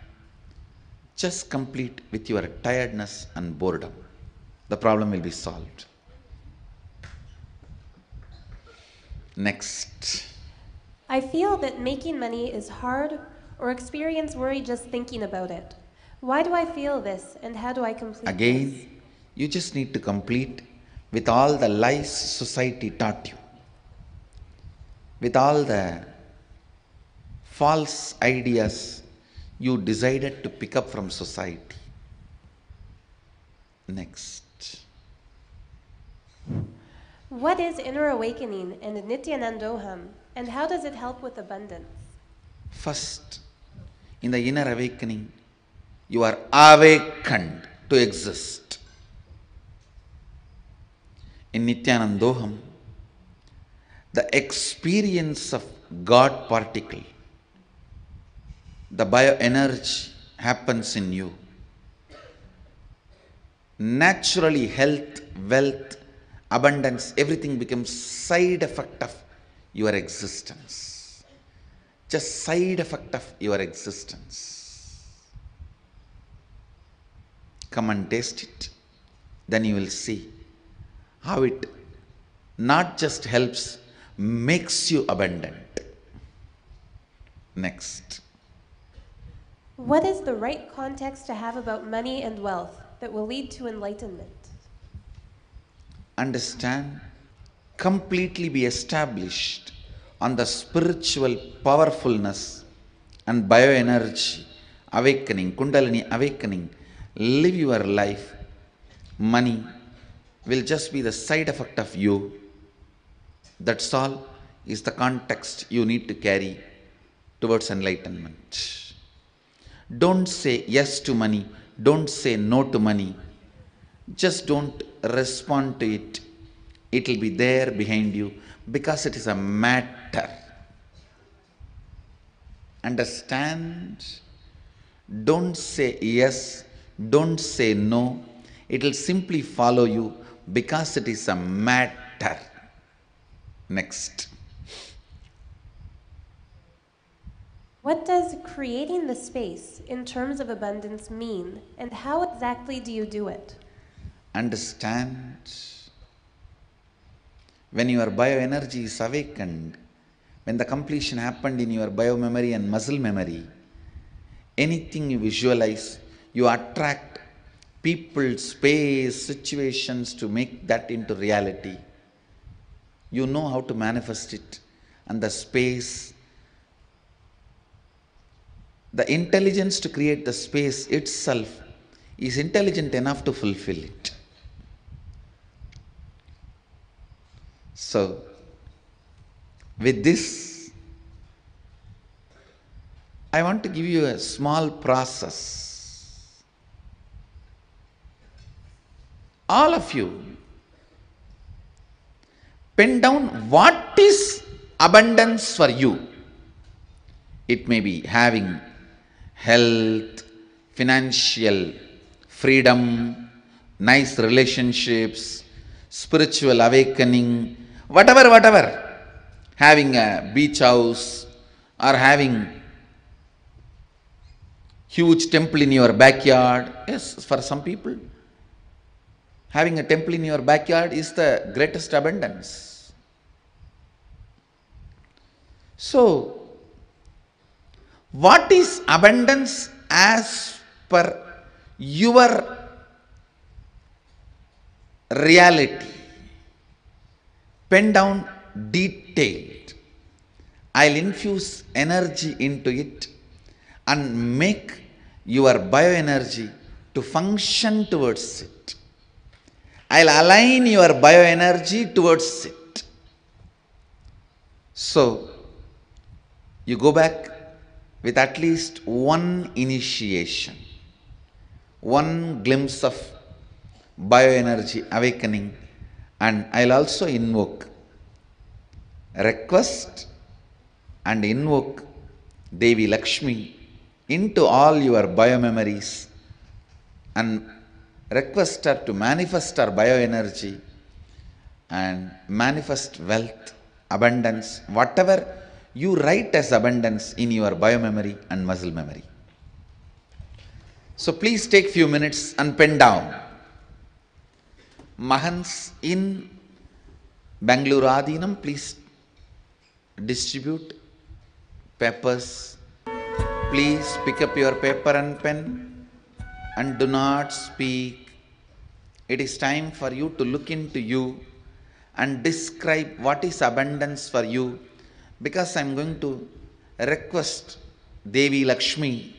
just complete with your tiredness and boredom. The problem will be solved. Next. I feel that making money is hard or experience worry just thinking about it. Why do I feel this and how do I complete this? Again, you just need to complete with all the lies society taught you, with all the false ideas you decided to pick up from society. Next. What is inner awakening and Nithyanandoham, and how does it help with abundance? First, in the inner awakening, you are awakened to exist. In Nithyanandoham, the experience of God particle, the bioenergy happens in you. Naturally, health, wealth, abundance, everything becomes side effect of your existence. Just side effect of your existence. Come and taste it. Then you will see how it not just helps, makes you abundant. Next. What is the right context to have about money and wealth that will lead to enlightenment? Understand, completely be established on the spiritual powerfulness and bioenergy awakening, Kundalini awakening. Live your life. Money will just be the side effect of you. That's all is the context you need to carry towards enlightenment. Don't say yes to money. Don't say no to money. Just don't respond to it. It will be there behind you because it is a matter. Understand? Don't say yes. Don't say no. It will simply follow you because it is a matter. Next. What does creating the space in terms of abundance mean, and how exactly do you do it? Understand, when your bioenergy is awakened, when the completion happened in your biomemory and muscle memory, anything you visualize, you attract people, space, situations to make that into reality. You know how to manifest it, and the space, the intelligence to create the space itself is intelligent enough to fulfill it. So, with this, I want to give you a small process. All of you, pen down what is abundance for you. It may be having health, financial freedom, nice relationships, spiritual awakening, whatever. Having a beach house or having huge temple in your backyard. Yes, for some people, having a temple in your backyard is the greatest abundance. So, what is abundance as per your reality? Pen down detailed. I'll infuse energy into it and make your bioenergy to function towards it. I'll align your bioenergy towards it. So, you go back with at least one initiation, one glimpse of bioenergy awakening, and I'll also invoke, request and invoke Devi Lakshmi into all your biomemories and request her to manifest her bioenergy and manifest wealth, abundance, whatever you write as abundance in your biomemory and muscle memory. So please take few minutes and pen down. Mahants in Bangalore Adinam, please distribute papers. Please pick up your paper and pen and do not speak. It is time for you to look into you and describe what is abundance for you, because I am going to request Devi Lakshmi,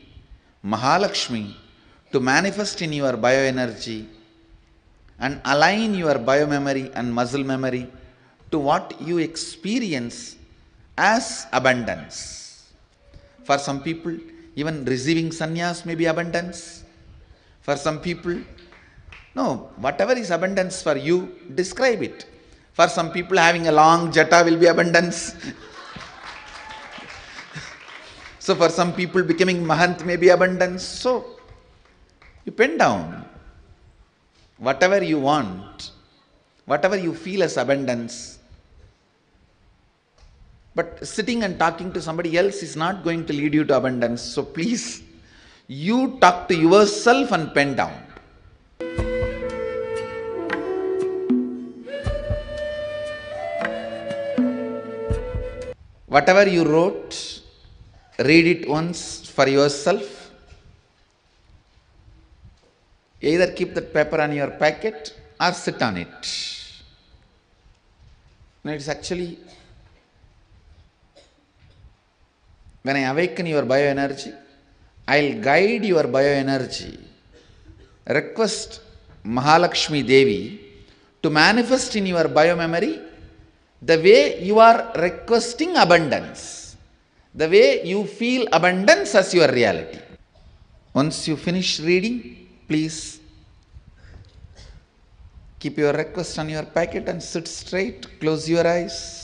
Mahalakshmi to manifest in your bioenergy and align your biomemory and muscle memory to what you experience as abundance. For some people, even receiving sannyas may be abundance. For some people, no, whatever is abundance for you, describe it. For some people, having a long jata will be abundance. So for some people, becoming mahant may be abundance. So you pen down whatever you want whatever you feel as abundance. But sitting and talking to somebody else is not going to lead you to abundance. So please, you talk to yourself and pen down. Whatever you wrote, read it once for yourself. Either keep that paper on your pocket or sit on it. Now it's actually, when I awaken your bioenergy, I'll guide your bioenergy. Request Mahalakshmi Devi to manifest in your biomemory the way you are requesting abundance, the way you feel abundance as your reality. Once you finish reading, please keep your request on your packet and sit straight, close your eyes.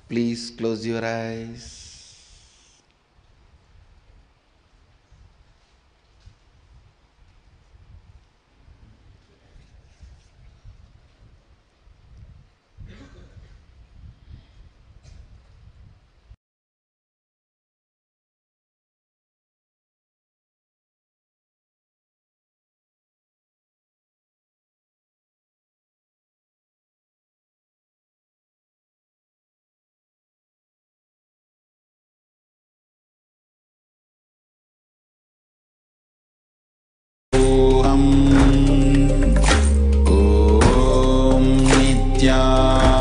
Please close your eyes.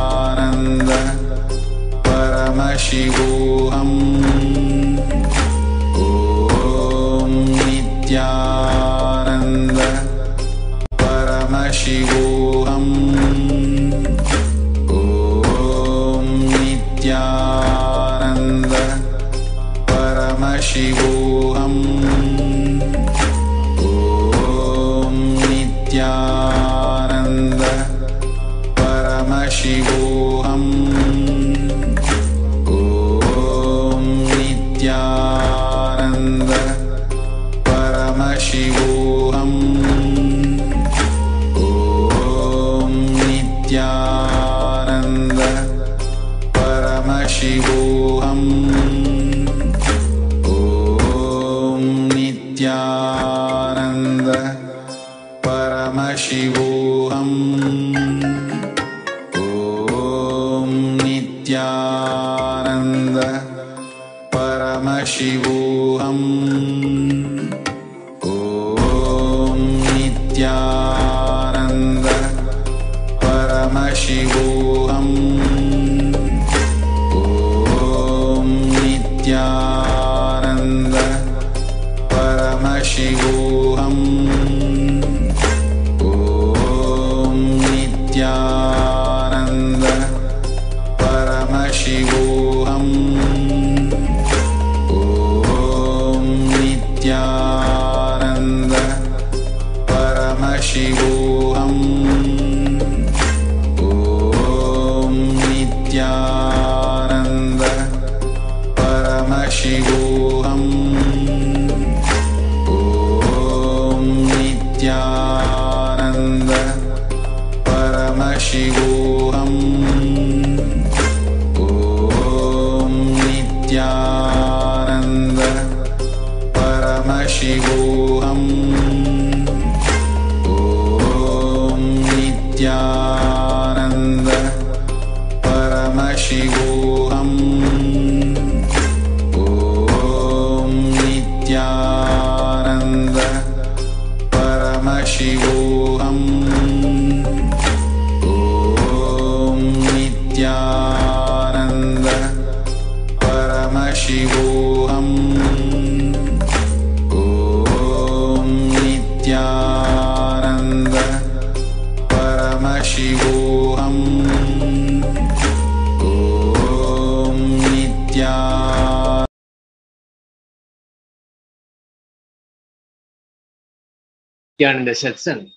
Nithyananda Paramashivoham. Om Nithyananda Paramashivoham. Om Nithyananda Paramashivoham. Om Nithyananda Paramashivoham. Om Nithyananda Paramashivoham. Om Nithyananda Paramashivoham. Om Nithyananda Paramashivoham. Om Nithyananda Paramashivoham. Om Nithyananda Paramashivoham. Om Nithyananda Paramashivoham. Om Nithyananda Paramashivoham. Om Nithyananda Paramashivoham. Om Nithyananda Paramashivoham. Om Nithyananda Paramashivoham. Om Nithyananda Paramashivoham. Om Nithyananda Paramashivoham. Om Nithyananda Paramashivoham. Om Nithyananda Paramashivoham. Om Nithyananda Paramashivoham. Nithyananda Satsang,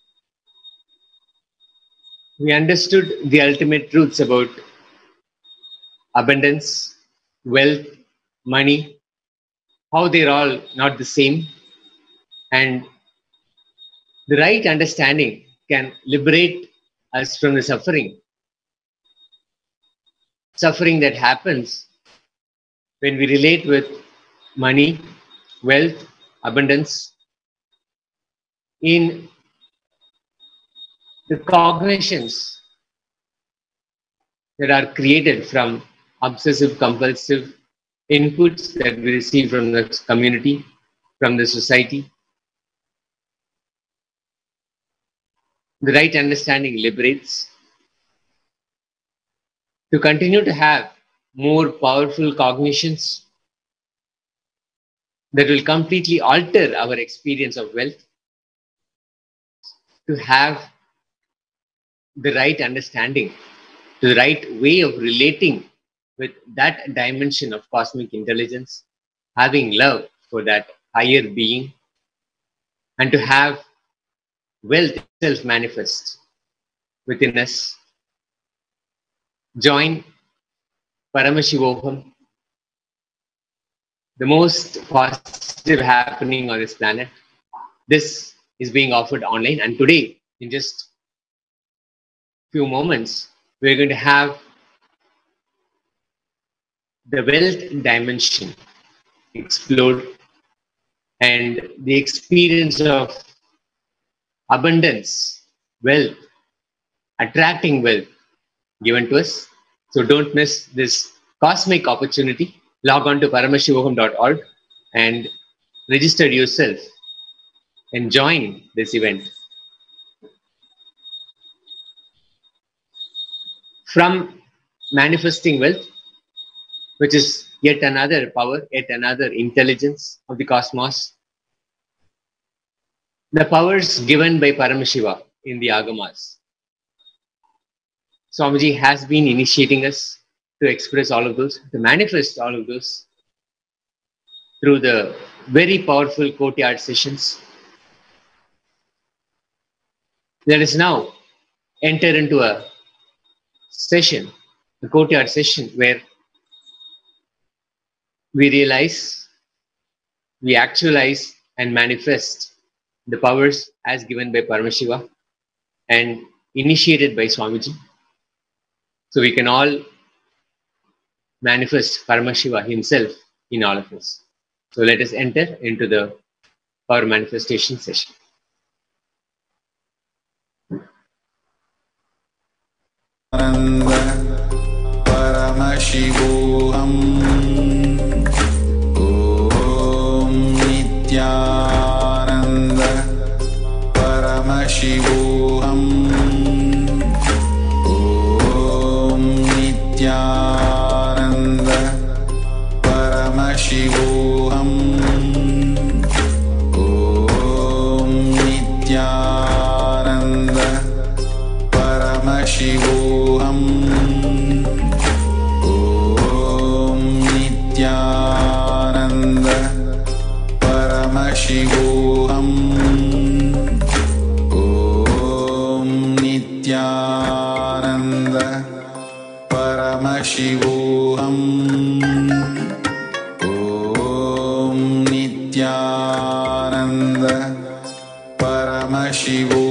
we understood the ultimate truths about abundance, wealth, money, how they're all not the same, and the right understanding can liberate us from the suffering that happens when we relate with money, wealth, abundance in the cognitions that are created from obsessive compulsive inputs that we receive from the community, from the society. The right understanding liberates to continue to have more powerful cognitions that will completely alter our experience of wealth, to have the right understanding, the right way of relating with that dimension of cosmic intelligence, having love for that higher being, and to have wealth itself manifest within us. Join Paramashivoham, the most positive happening on this planet. This is being offered online, and today, in just few moments, we're going to have the wealth dimension explored and the experience of abundance, wealth, attracting wealth given to us. So don't miss this cosmic opportunity. Log on to paramashivoham.org and register yourself and join this event. From manifesting wealth, which is yet another power, yet another intelligence of the cosmos, the powers given by Paramashiva in the Agamas. Swamiji has been initiating us to express all of those, to manifest all of those through the very powerful courtyard sessions. Let us now enter into a session, a courtyard session, where we realize, we actualize and manifest the powers as given by Paramashiva and initiated by Swamiji. So we can all manifest Paramashiva himself in all of us. So let us enter into the power manifestation session. Paramashivoham. Om Nithyananda Paramashivoham. Om Nithyananda Paramashivoham. Om Nithyananda Paramashivoham. Om Nithyananda Paramashivoham. Om Nithyananda Paramashivoham. Om Nithyananda Paramashivoham. Om Nithyananda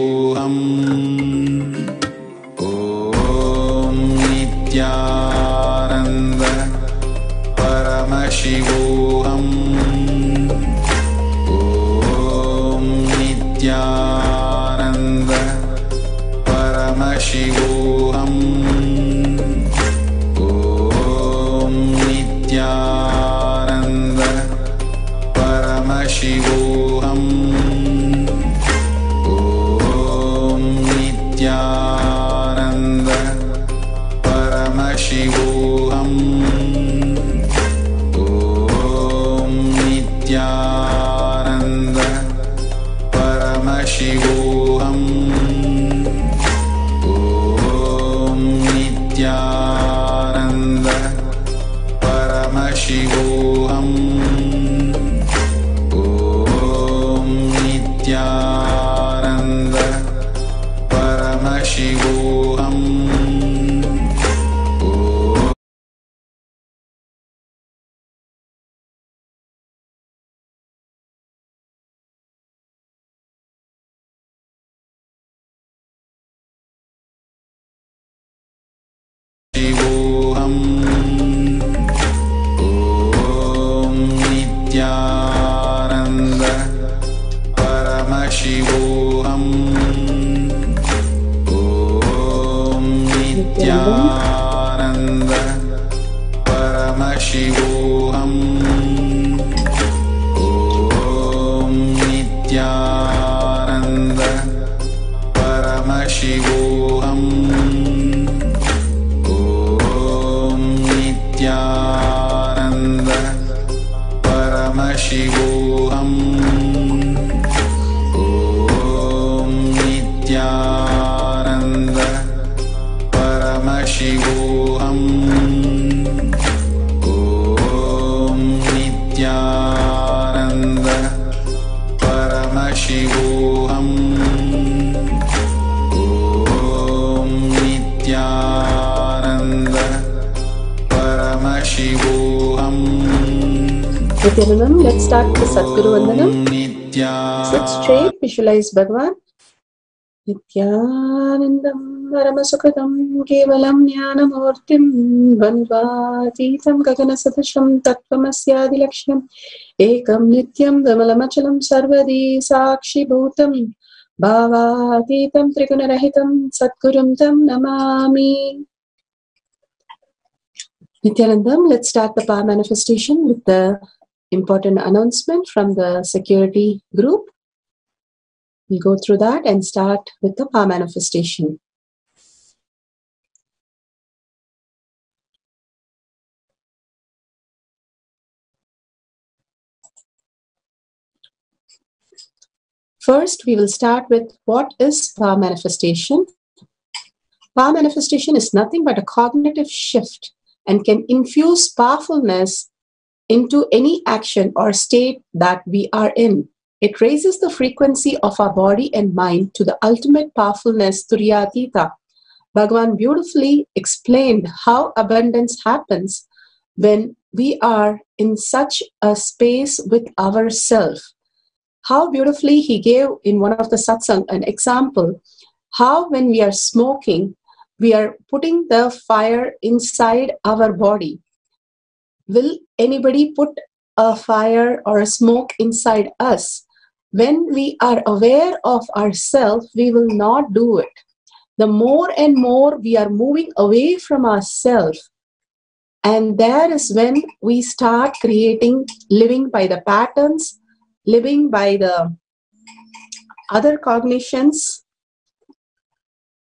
Paramashivoham. Om Nithyananda Paramashivoham. Om Nithyananda Paramashivoham. Om Nithyananda Paramashivoham. Om Nithyananda Paramashivoham. Om Nithyananda Paramashivoham. Om Nithyananda Paramashivoham. Om Nithyananda Paramashivoham. Om Nithyananda Paramashivoham. Om Nithyananda Paramashivoham. Om Nithyananda Paramashivoham. Nithyanandam, let's start the Sadguru Vandanam. Nithya. Sit straight, visualize Bhagavan. Nithyanandam Paramasukhatam Kevalam Jnanamurtim Bandvatitam Gaganasadasham Tattvamasyaadilaksham Ekam Nityam Vimalamachalam Sarvadi Sakshi Bhutam Bhavatitam Trigunarahitam Satgurum Tam Namami. Nithyanandam, let's start the power manifestation with the important announcement from the security group. We'll go through that and start with the power manifestation. First, we will start with what is power manifestation. Power manifestation is nothing but a cognitive shift and can infuse powerfulness into any action or state that we are in. It raises the frequency of our body and mind to the ultimate powerfulness, Turyatita. Bhagavan beautifully explained how abundance happens when we are in such a space with ourselves. How beautifully he gave in one of the satsang an example, how when we are smoking, we are putting the fire inside our body. Will anybody put a fire or a smoke inside us? When we are aware of ourselves, we will not do it. The more and more we are moving away from ourselves, and there is when we start creating, living by the patterns, living by the other cognitions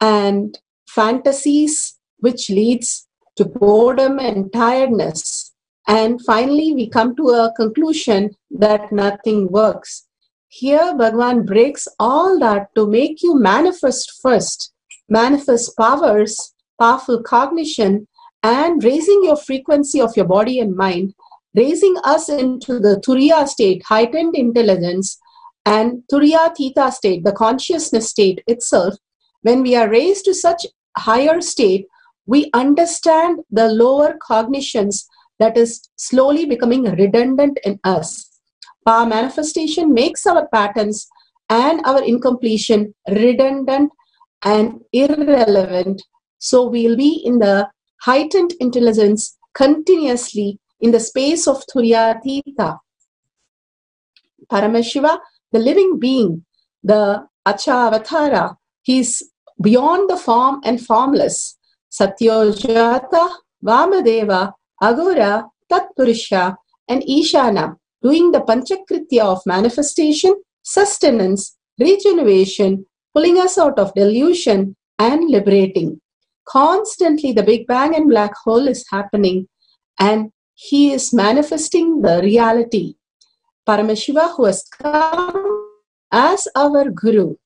and fantasies, which leads to boredom and tiredness. And finally, we come to a conclusion that nothing works. Here, Bhagavan breaks all that to make you manifest first, manifest powers, powerful cognition, and raising your frequency of your body and mind, raising us into the Turiya state, heightened intelligence, and Turiya Theta state, the consciousness state itself. When we are raised to such higher state, we understand the lower cognitions that is slowly becoming redundant in us. Power manifestation makes our patterns and our incompletion redundant and irrelevant. So we'll be in the heightened intelligence continuously in the space of Turyatita. Paramashiva, the living being, the Acha Avatara, he's beyond the form and formless. Satyojata, Vamadeva, Agora, Tatpurusha, and Ishana, doing the Panchakritya of manifestation, sustenance, regeneration, pulling us out of delusion and liberating. Constantly the Big Bang and black hole is happening, and he is manifesting the reality. Paramashiva, who has come as our Guru,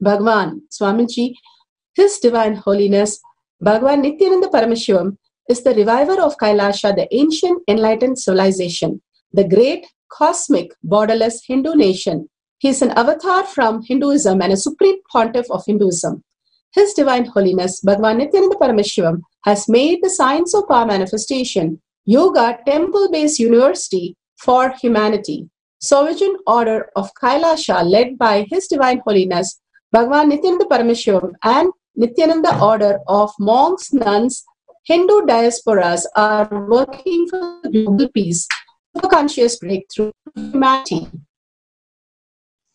Bhagavan Swamiji, His Divine Holiness, Bhagavan Nithyananda Paramashivam, is the reviver of Kailasha, the ancient enlightened civilization, the great cosmic borderless Hindu nation. He is an avatar from Hinduism and a supreme pontiff of Hinduism. His Divine Holiness, Bhagavan Nithyananda Paramashivam, has made the science of power manifestation, yoga, temple-based university for humanity. Sovereign Order of Kailasha, led by His Divine Holiness, Bhagavan Nithyananda Paramashivam, and Nithyananda Order of monks, nuns, Hindu diasporas are working for global peace, for conscious breakthrough of humanity.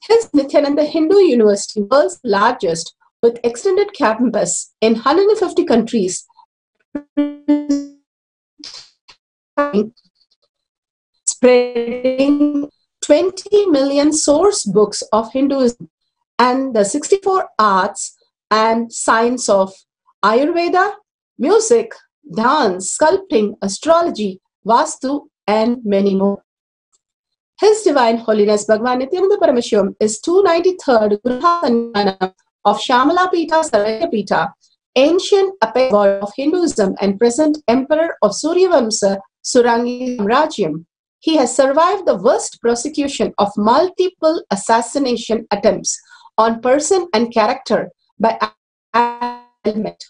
His Nithyananda Hindu University, world's largest, with extended campus in 150 countries, spreading 20 million source books of Hinduism and the 64 arts and science of Ayurveda, music, dance, sculpting, astrology, Vastu, and many more. His Divine Holiness Bhagavan Nithyananda Paramashivam is 293rd Gurha Sannana of Shamalapita Sarayyapita, ancient apex god of Hinduism and present emperor of Suryavamsa Surangi Samrajyam. He has survived the worst prosecution of multiple assassination attempts on person and character by element.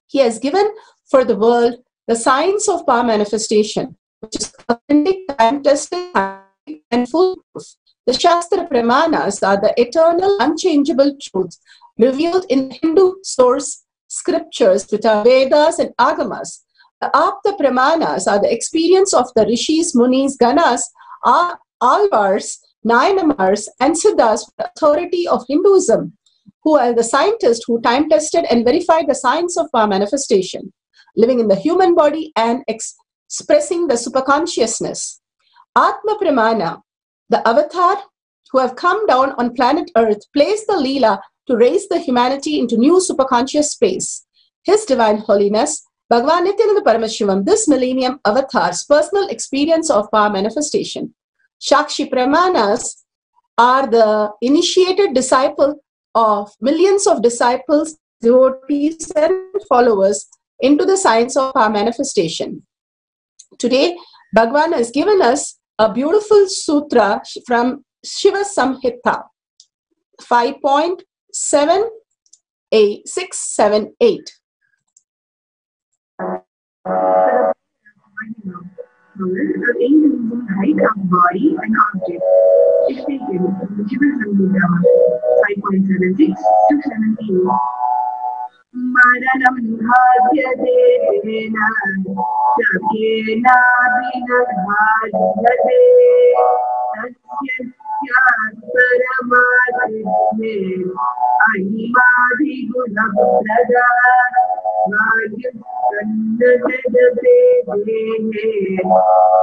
He has given for the world the science of power manifestation, which is authentic, time-tested, and full proof. The Shastra Pramanas are the eternal, unchangeable truths revealed in Hindu source scriptures, which are Vedas and Agamas. The Apta Pramanas are the experience of the Rishis, Munis, Ganas, Alvars, Nayanamars, and Siddhas, the authority of Hinduism, who are the scientists who time-tested and verified the science of power manifestation, living in the human body and expressing the superconsciousness. Atma Pramana, the avatar who have come down on planet Earth, plays the Leela to raise the humanity into new superconscious space. His Divine Holiness, Bhagavan Nithyananda Paramashivam, this millennium avatar's personal experience of power manifestation. Shakshi Pramanas are the initiated disciple of millions of disciples, devotees, and followers into the science of power manifestation. Today, Bhagavan has given us a beautiful sutra from Shiva Samhita 5.678. Arranging height of body and object is taken from Shiva Samhita 5.76 to 17. Maranam bhadyate tena sakyena vinadbhadyate tasyasya paramaditme animadi gunaprada vagyusannadadate dehe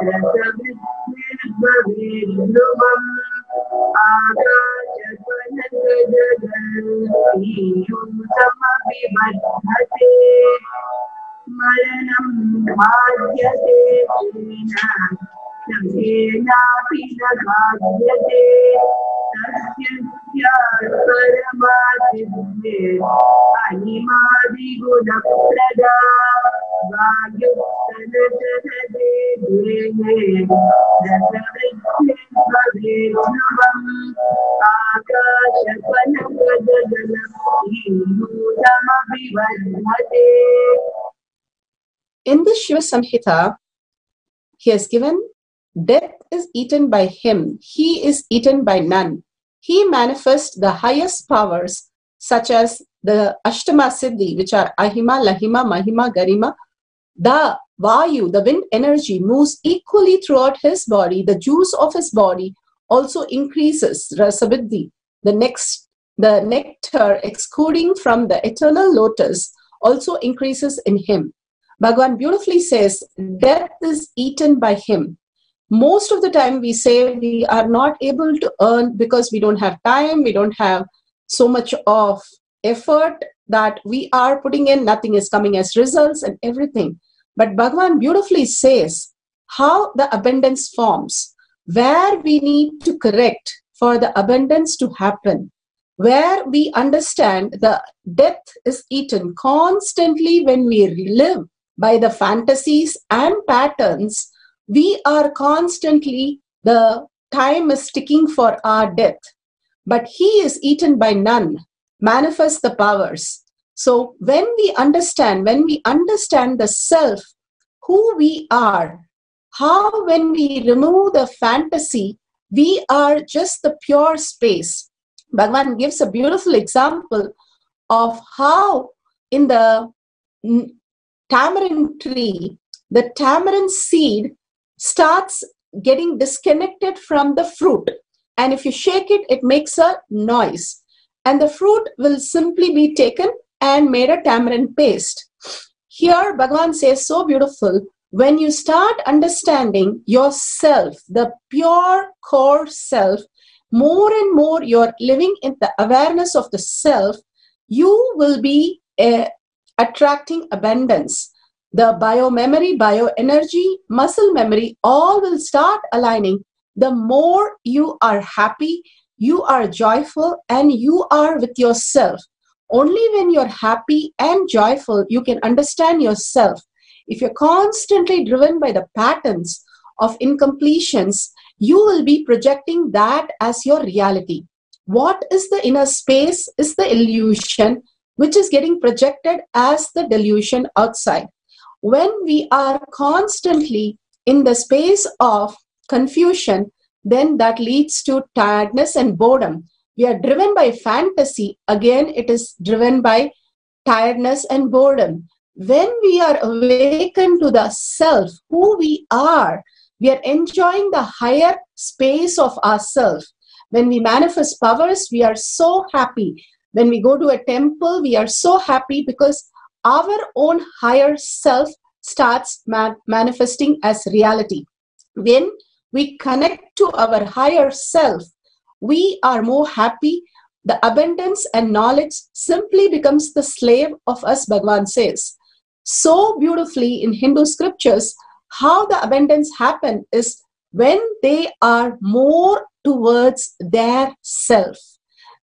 rasavritnirbhavednuvam agacchapanagadagaliyutamabhibadhate maranam bhadyate tena sakenapi naghadyate tasyasya paramaditme animadi gunaprada vagyusannadadate dehe rasavritnirbhavednuvam agacchapanagadagaliyutamabhibadhate. In this Shiva Samhita, he has given, death is eaten by him, he is eaten by none. He manifests the highest powers such as the Ashtama Siddhi, which are Ahima, Lahima, Mahima, Garima. The Vayu, the wind energy, moves equally throughout his body. The juice of his body also increases, Rasaviddhi. The nectar exuding from the eternal lotus also increases in him. Bhagavan beautifully says, death is eaten by him. Most of the time we say we are not able to earn because we don't have time, we don't have so much of effort that we are putting in, nothing is coming as results and everything. But Bhagavan beautifully says how the abundance forms, where we need to correct for the abundance to happen, where we understand the death is eaten constantly when we live by the fantasies and patterns. We are constantly, the time is ticking for our death, but he is eaten by none, manifests the powers. So when we understand the self, who we are, how when we remove the fantasy, we are just the pure space. Bhagavan gives a beautiful example of how in the tamarind tree, the tamarind seed starts getting disconnected from the fruit. And if you shake it, it makes a noise. And the fruit will simply be taken and made a tamarind paste. Here, Bhagavan says so beautiful, when you start understanding yourself, the pure core self, more and more you're living in the awareness of the self, you will be attracting abundance. The biomemory, bioenergy, muscle memory, all will start aligning. The more you are happy, you are joyful, and you are with yourself. Only when you're happy and joyful, you can understand yourself. If you're constantly driven by the patterns of incompletions, you will be projecting that as your reality. What is the inner space is the illusion, which is getting projected as the delusion outside. When we are constantly in the space of confusion, then that leads to tiredness and boredom. We are driven by fantasy. Again, it is driven by tiredness and boredom. When we are awakened to the self, who we are enjoying the higher space of ourselves. When we manifest powers, we are so happy. When we go to a temple, we are so happy because our own higher self starts manifesting as reality. When we connect to our higher self, we are more happy. The abundance and knowledge simply becomes the slave of us, Bhagavan says. So beautifully in Hindu scriptures, how the abundance happen is when they are more towards their self.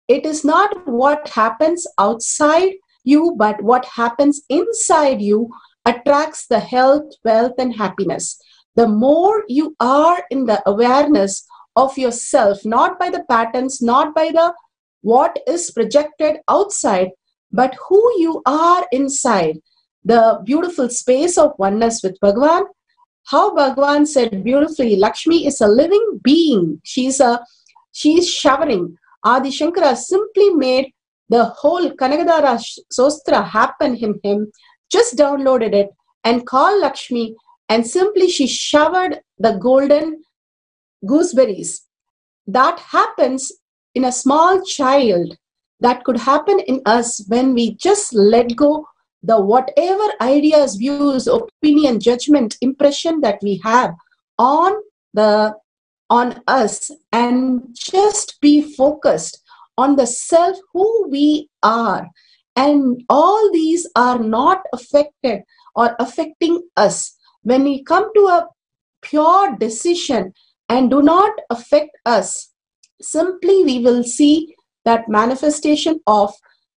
It is not what happens outside you, but what happens inside you attracts the health, wealth, and happiness. The more you are in the awareness of yourself, not by the patterns, not by the what is projected outside, but who you are inside, the beautiful space of oneness with Bhagavan. How Bhagavan said beautifully, Lakshmi is a living being. She's showering. Adi Shankara simply made the whole Kanagadhara Sostra happen in him, just downloaded it and called Lakshmi, and simply she showered the golden gooseberries. That happens in a small child. That could happen in us when we just let go the whatever ideas, views, opinion, judgment, impression that we have on us, and just be focused on the self, who we are. And all these are not affected or affecting us. When we come to a pure decision and do not affect us, simply we will see that manifestation of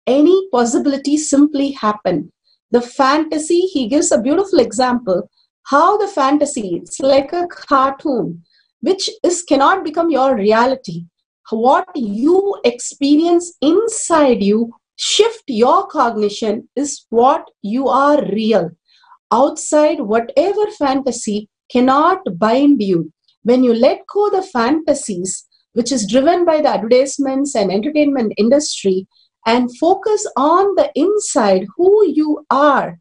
any possibility simply happen. The fantasy, he gives a beautiful example, how the fantasy, it's like a cartoon, which cannot become your reality. What you experience inside you, shift your cognition, is what you are real. Outside, whatever fantasy cannot bind you. When you let go the fantasies, which is driven by the advertisements and entertainment industry, and focus on the inside, who you are,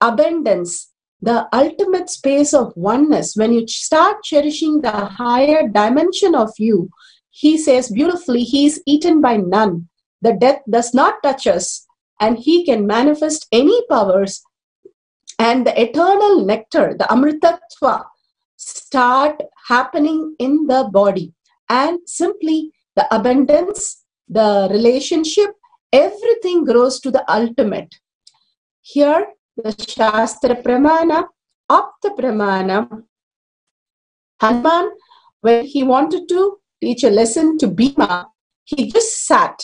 abundance, the ultimate space of oneness. When you start cherishing the higher dimension of you, he says beautifully, he is eaten by none. The death does not touch us, and he can manifest any powers, and the eternal nectar, the amritatva, start happening in the body. And simply the abundance, the relationship, everything grows to the ultimate. Here, the Shastra Pramana, Apta Pramana, Hanuman, when he wanted to teach a lesson to Bhima, he just sat.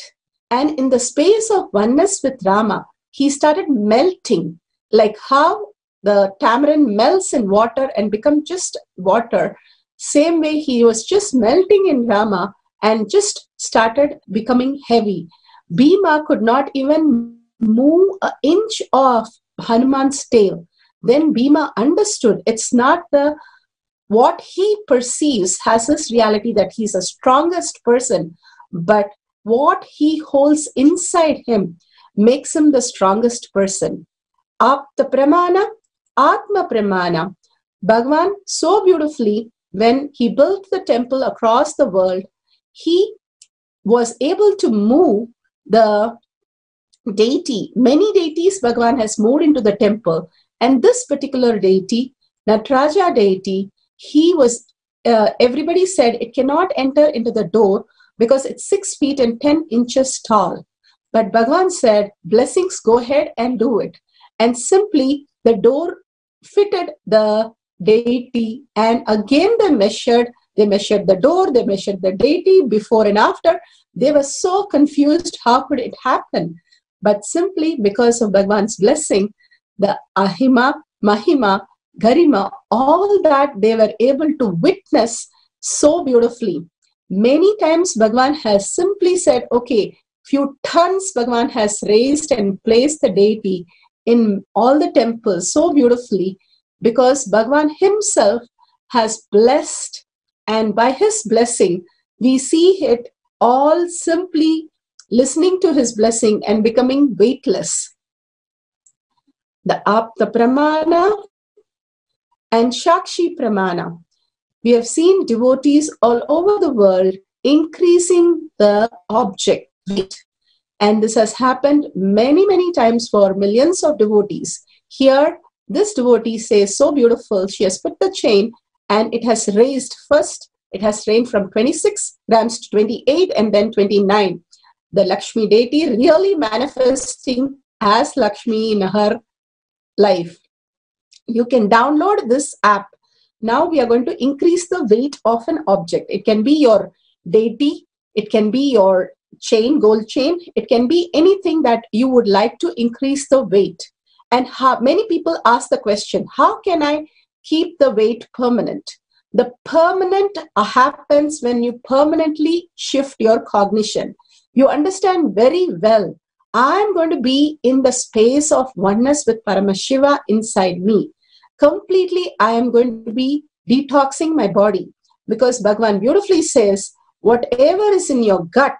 And in the space of oneness with Rama, he started melting, like how the tamarind melts in water and becomes just water. Same way, he was just melting in Rama and just started becoming heavy. Bhima could not even move an inch of Hanuman's tail. Then Bhima understood it's not what he perceives as his reality, that he's the strongest person, but what he holds inside him makes him the strongest person. Apta Pramana, Atma Pramana. Bhagavan so beautifully, when he built the temple across the world, he was able to move the deity. Many deities Bhagavan has moved into the temple, and this particular deity, Nataraja deity, he was, everybody said it cannot enter into the door, because it's 6 feet and 10 inches tall. But Bhagavan said, blessings, go ahead and do it. And simply the door fitted the deity, and again they measured the door, they measured the deity before and after. They were so confused, how could it happen? But simply because of Bhagavan's blessing, the Ahima, Mahima, Garima, all that they were able to witness so beautifully. Many times Bhagavan has simply said, okay, few tons Bhagavan has raised and placed the deity in all the temples so beautifully, because Bhagavan himself has blessed, and by his blessing we see it all simply listening to his blessing and becoming weightless. The Apta Pramana and Shakshi Pramana. We have seen devotees all over the world increasing the object weight. And this has happened many, many times for millions of devotees. Here, this devotee says, so beautiful, she has put the chain and it has raised first. It has rained from 26 grams to 28 and then 29. The Lakshmi deity really manifesting as Lakshmi in her life. You can download this app. Now we are going to increase the weight of an object. It can be your deity, it can be your chain, gold chain, it can be anything that you would like to increase the weight. And many people ask the question, how can I keep the weight permanent? The permanent happens when you permanently shift your cognition. You understand very well, I'm going to be in the space of oneness with Paramashiva inside me. Completely, I am going to be detoxing my body, because Bhagavan beautifully says, whatever is in your gut,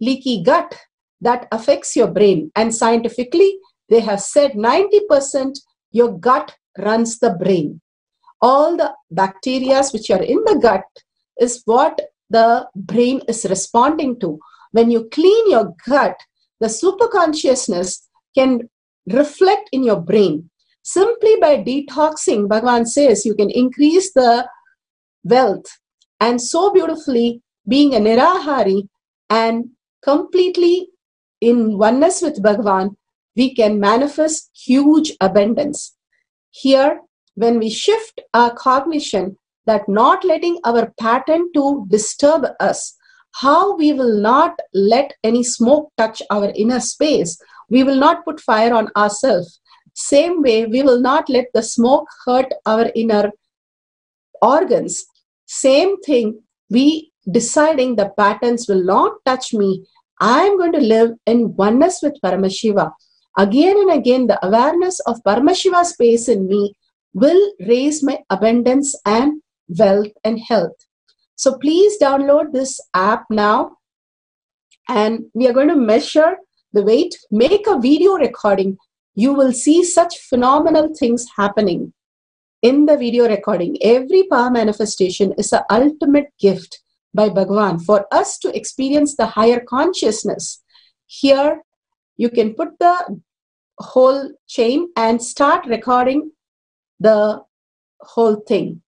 leaky gut, that affects your brain. And scientifically, they have said 90% your gut runs the brain. All the bacteria which are in the gut is what the brain is responding to. When you clean your gut, the superconsciousness can reflect in your brain. Simply by detoxing, Bhagavan says you can increase the wealth. And so beautifully, being a Nirahari and completely in oneness with Bhagavan, we can manifest huge abundance. Here, when we shift our cognition, that not letting our pattern to disturb us, how we will not let any smoke touch our inner space. We will not put fire on ourselves. Same way, we will not let the smoke hurt our inner organs. Same thing, we deciding the patterns will not touch me. I am going to live in oneness with Paramashiva. Again and again, the awareness of Paramashiva space in me will raise my abundance and wealth and health. So please download this app now, and we are going to measure the weight, make a video recording. You will see such phenomenal things happening in the video recording. Every power manifestation is an ultimate gift by Bhagavan for us to experience the higher consciousness. Here, you can put the whole chain and start recording the whole thing.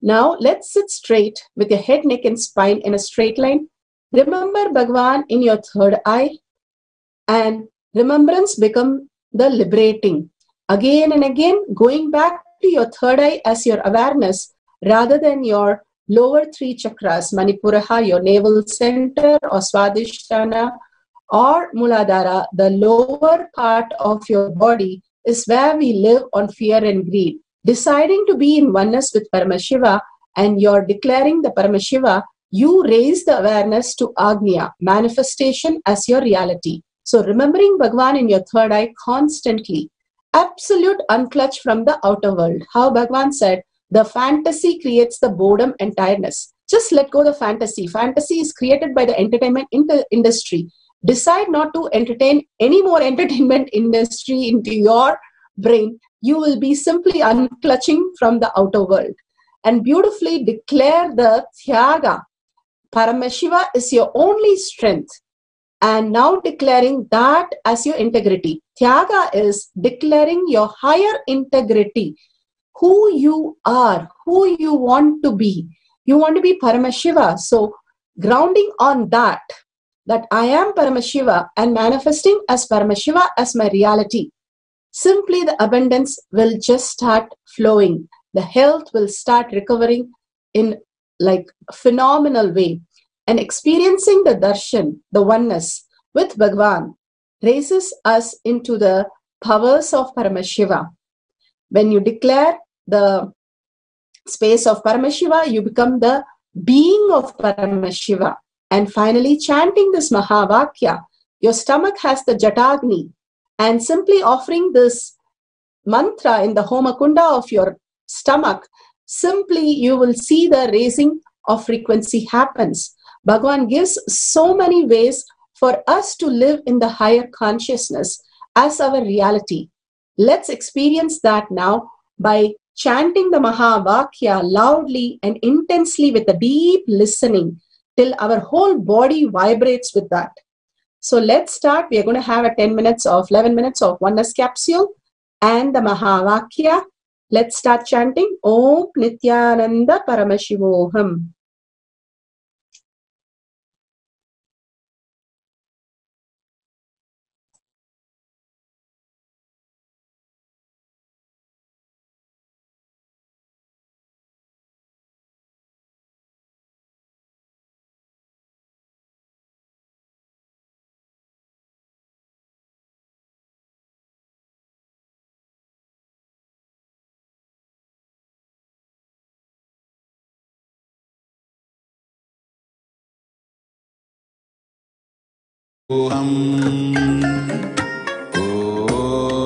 Now, let's sit straight with your head, neck, and spine in a straight line. Remember Bhagavan in your third eye, and remembrance become the liberating. Again and again, going back to your third eye as your awareness rather than your lower three chakras, Manipuraha, your navel center, or Swadhisthana, or Muladhara, the lower part of your body is where we live on fear and greed. Deciding to be in oneness with Paramashiva, and you're declaring the Paramashiva, you raise the awareness to Agnya, manifestation as your reality. So remembering Bhagavan in your third eye constantly. Absolute unclutch from the outer world. How Bhagavan said, the fantasy creates the boredom and tiredness. Just let go the fantasy. Fantasy is created by the entertainment industry. Decide not to entertain any more entertainment industry into your brain. You will be simply unclutching from the outer world. And beautifully declare the Tyaga. Paramashiva is your only strength. And now declaring that as your integrity. Tyaga is declaring your higher integrity. Who you are, who you want to be. You want to be Paramashiva. So grounding on that I am Paramashiva and manifesting as Paramashiva as my reality. Simply the abundance will just start flowing. The health will start recovering in like phenomenal way. And experiencing the darshan, the oneness with Bhagavan, raises us into the powers of Paramashiva. When you declare the space of Paramashiva, you become the being of Paramashiva. And finally, chanting this Mahavakya, your stomach has the Jatagni, and simply offering this mantra in the Homakunda of your stomach, simply you will see the raising of frequency happens. Bhagavan gives so many ways for us to live in the higher consciousness as our reality. Let's experience that now by chanting the Mahavakya loudly and intensely with a deep listening till our whole body vibrates with that. So let's start. We are going to have a 11 minutes of oneness capsule and the Mahavakya. Let's start chanting Om Nithyananda Paramashivoham.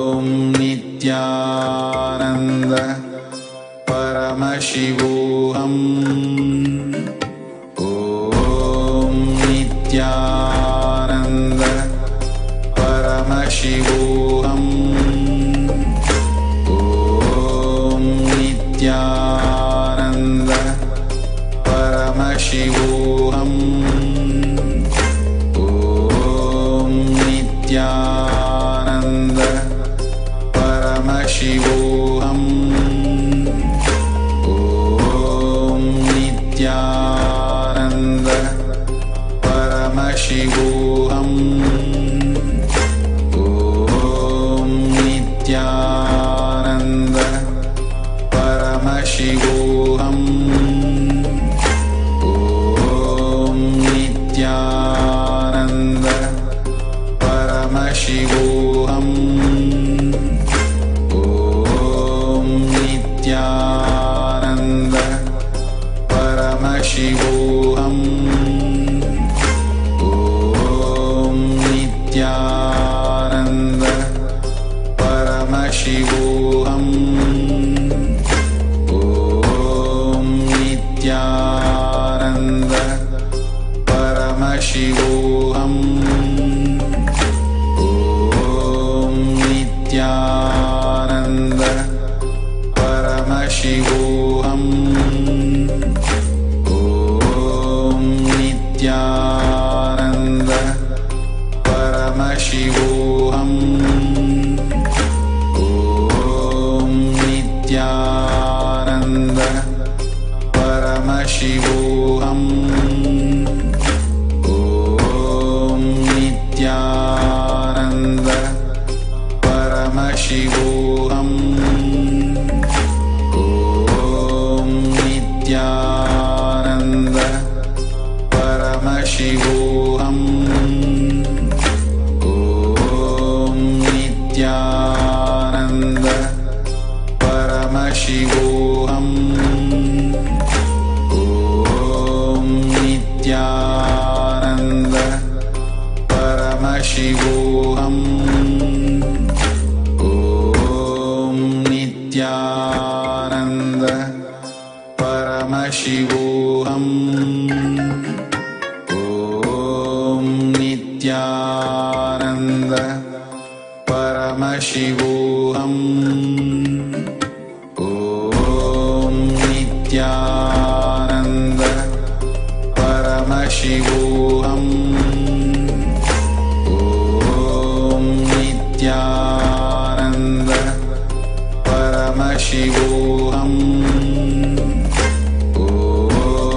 Om Nithyananda Paramashivoham. Om Nithyananda Paramashivoham. Om Nithyananda Paramashivoham. Nithyananda Paramashivoham. Om Nithyananda Paramashivoham. Om Nithyananda Paramashivoham. Om Nithyananda Paramashivoham. Om Nithyananda Paramashivoham. Om Nithyananda Paramashivoham. Om Nithyananda Paramashivoham. Nithyananda Paramashivoham. Om Nithyananda Paramashivoham. Om Nithyananda Paramashivoham. Om Nithyananda Paramashivoham. Om Nithyananda Paramashivoham. Om Nithyananda Paramashivoham. Om Nithyananda Paramashivoham. Om Nithyananda Paramashivoham. Om Nithyananda Paramashivoham. Om Nithyananda Paramashivoham. Om Nithyananda Paramashivoham. Om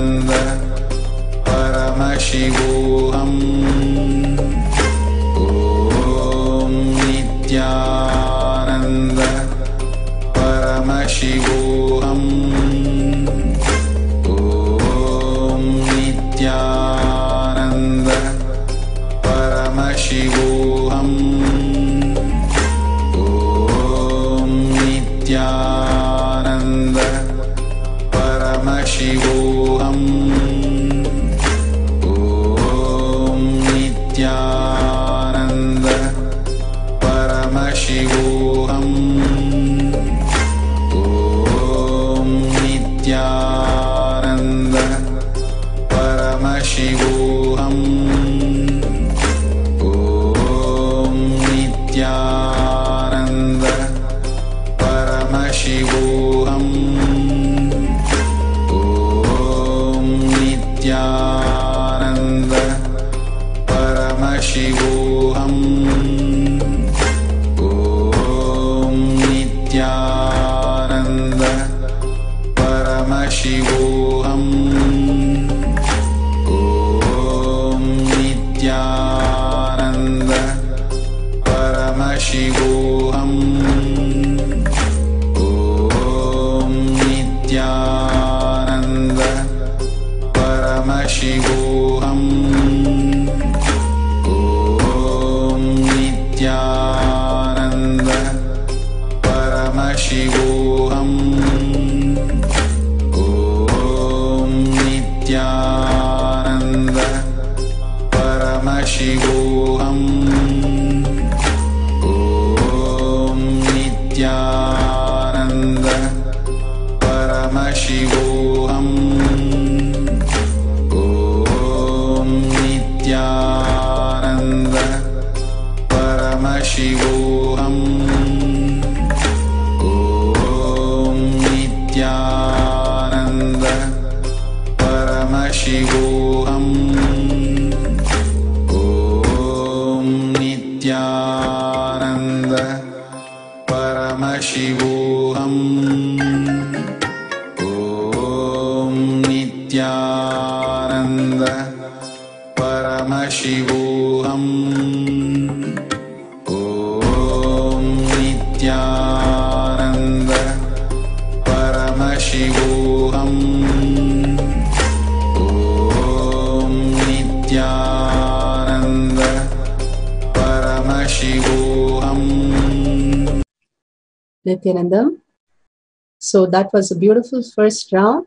Paramashivoham. Om Nithyananda Paramashivoham. Om Nithyananda Paramashivoham. Om Nithyananda Paramashivoham. Om Nithyananda Paramashivoham. Om Nithyananda Paramashivoham. Om Nithyananda Paramashivoham. Om Nithyananda Paramashivoham. Om Nithyananda Paramashivoham. Om Nithyananda Paramashivoham. Om Nithyananda Paramashivoham. Om Nithyananda Paramashivoham. Om Nithyananda Paramashivoham. Om Nithyananda Paramashivoham. Om Nithyananda Paramashivoham. Om Nithyananda Paramashivoham. Om Nithyananda Paramashivoham. Om Nithyananda Paramashivoham. Om Nithyananda Paramashivoham. Om Nithyananda Paramashivoham. Nithyanandam. So that was a beautiful first round.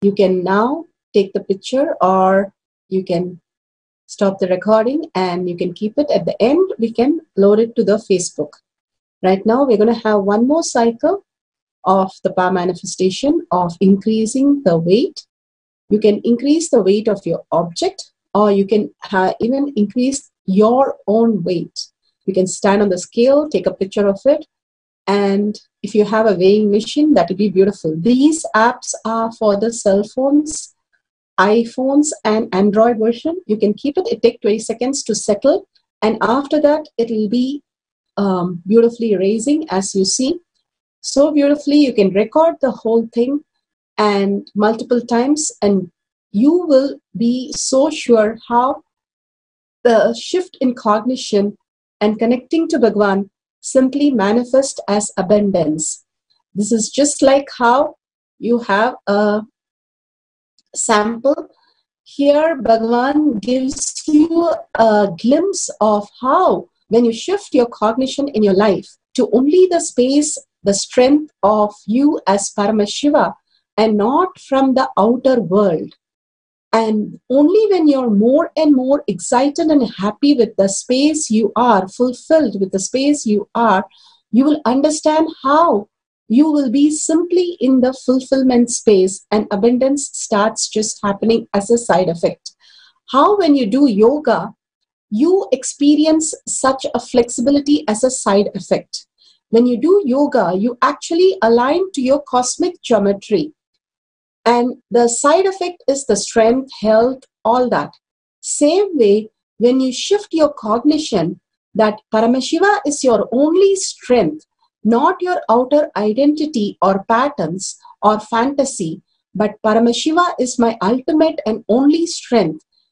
You can now take the picture, or you can stop the recording and you can keep it. At the end, we can load it to the Facebook. Right now, we're going to have one more cycle of the power manifestation of increasing the weight. You can increase the weight of your object, or you can even increase your own weight. You can stand on the scale, take a picture of it, and if you have a weighing machine, that would be beautiful. These apps are for the cell phones, iPhones, and Android version. You can keep it. It takes 20 seconds to settle, and after that, it will be beautifully raising, as you see. So beautifully, you can record the whole thing and multiple times, and you will be so sure how the shift in cognition and connecting to Bhagwan simply manifest as abundance. This is just like how you have a sample. Here, Bhagwan gives you a glimpse of how, when you shift your cognition in your life to only the space, the strength of you as Paramashiva, and not from the outer world. And only when you're more and more excited and happy with the space you are, fulfilled with the space you are, you will understand how you will be simply in the fulfillment space, and abundance starts just happening as a side effect. How when you do yoga, you experience such a flexibility as a side effect. When you do yoga, you actually align to your cosmic geometry. And the side effect is the strength, health, all that. Same way, when you shift your cognition that Paramashiva is your only strength, not your outer identity or patterns or fantasy, but Paramashiva is my ultimate and only strength.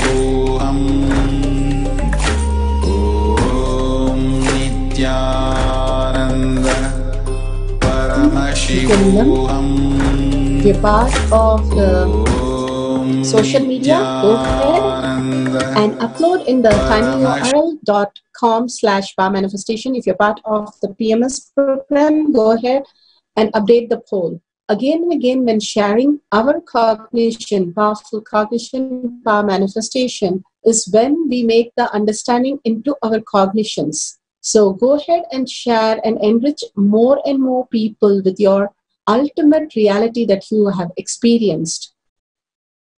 Paramashivoham. Om Nithyananda Paramashivoham. If you're part of the social media, go ahead and upload in the tinyurl.com/powermanifestation. If you're part of the PMS program, go ahead and update the poll. Again and again, when sharing our cognition, powerful cognition, power manifestation, is when we make the understanding into our cognitions. So go ahead and share and enrich more and more people with your ultimate reality that you have experienced,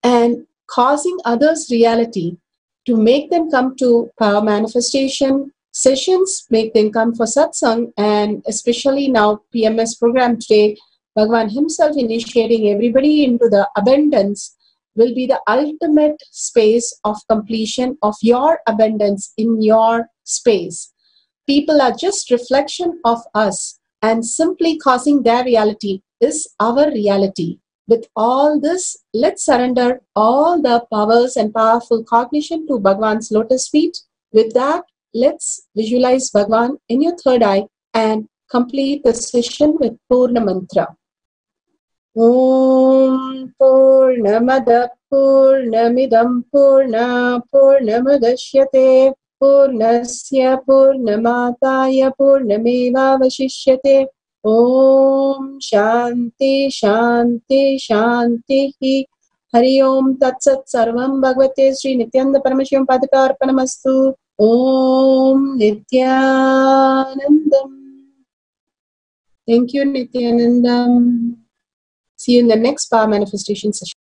and causing others' reality to make them come to power manifestation sessions, make them come for satsang, and especially now PMS program today, Bhagavan himself initiating everybody into the abundance will be the ultimate space of completion of your abundance in your space. People are just reflection of us, and simply causing their reality is our reality. With all this, let's surrender all the powers and powerful cognition to Bhagavan's lotus feet. With that, let's visualize Bhagavan in your third eye and complete the session with Purna Mantra. Om Purnamada Purnamidam Purna Purnamadashyate Purnasya Purnamataya Purnameva Vashishyate. Om Shanti Shanti Shanti. Hari Om Tat Sat Sarvam Bhagavate Sri Nithyananda Paramashivam Padakaarpanamastu. Om Nithyanandam. Thank you, Nithyanandam. See you in the next power manifestation session.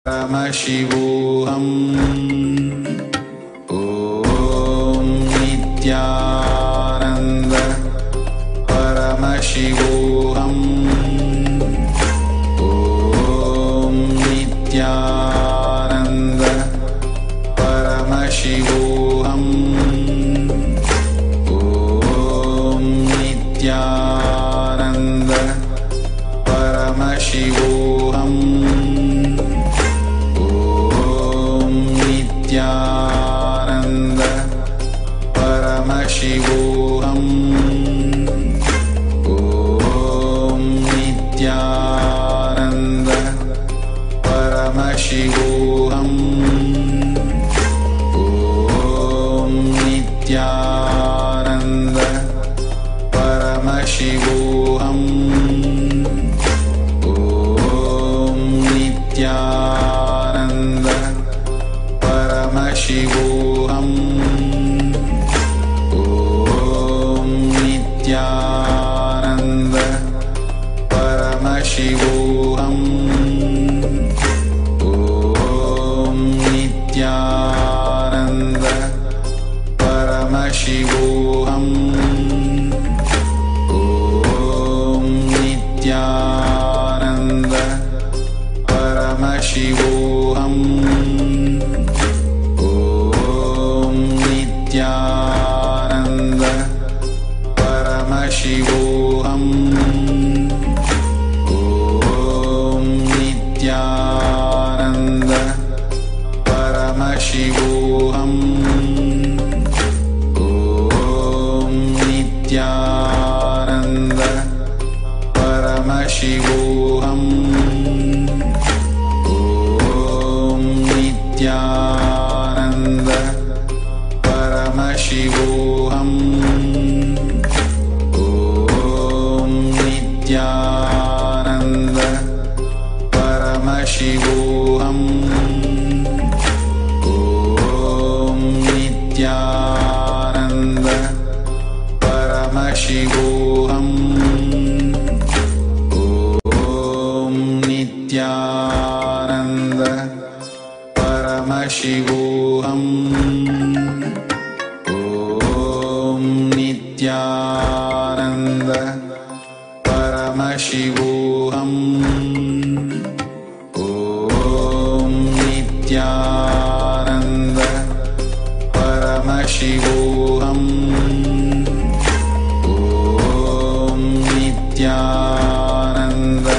Paramashivoham. Om Nithyananda Paramashivoham. Om Nithyananda Paramashivoham. Om Nithyananda Paramashivoham. Nithyananda Paramashivoham. Om Nithyananda Paramashivoham. Om Nithyananda Paramashivoham. Om Nithyananda Paramashivoham. Om Nithyananda Paramashivoham. Om Nithyananda Paramashivoham. Om Nithyananda Paramashivoham. Om Nithyananda Paramashivoham. Om Nithyananda Paramashivoham. Om Nithyananda Paramashivoham. Om Nithyananda Paramashivoham. Om Nithyananda Paramashivoham. Om Nithyananda Paramashivoham. Om Nithyananda Paramashivoham. Om Nithyananda Paramashivoham. Om Nithyananda Paramashivoham. Om Nithyananda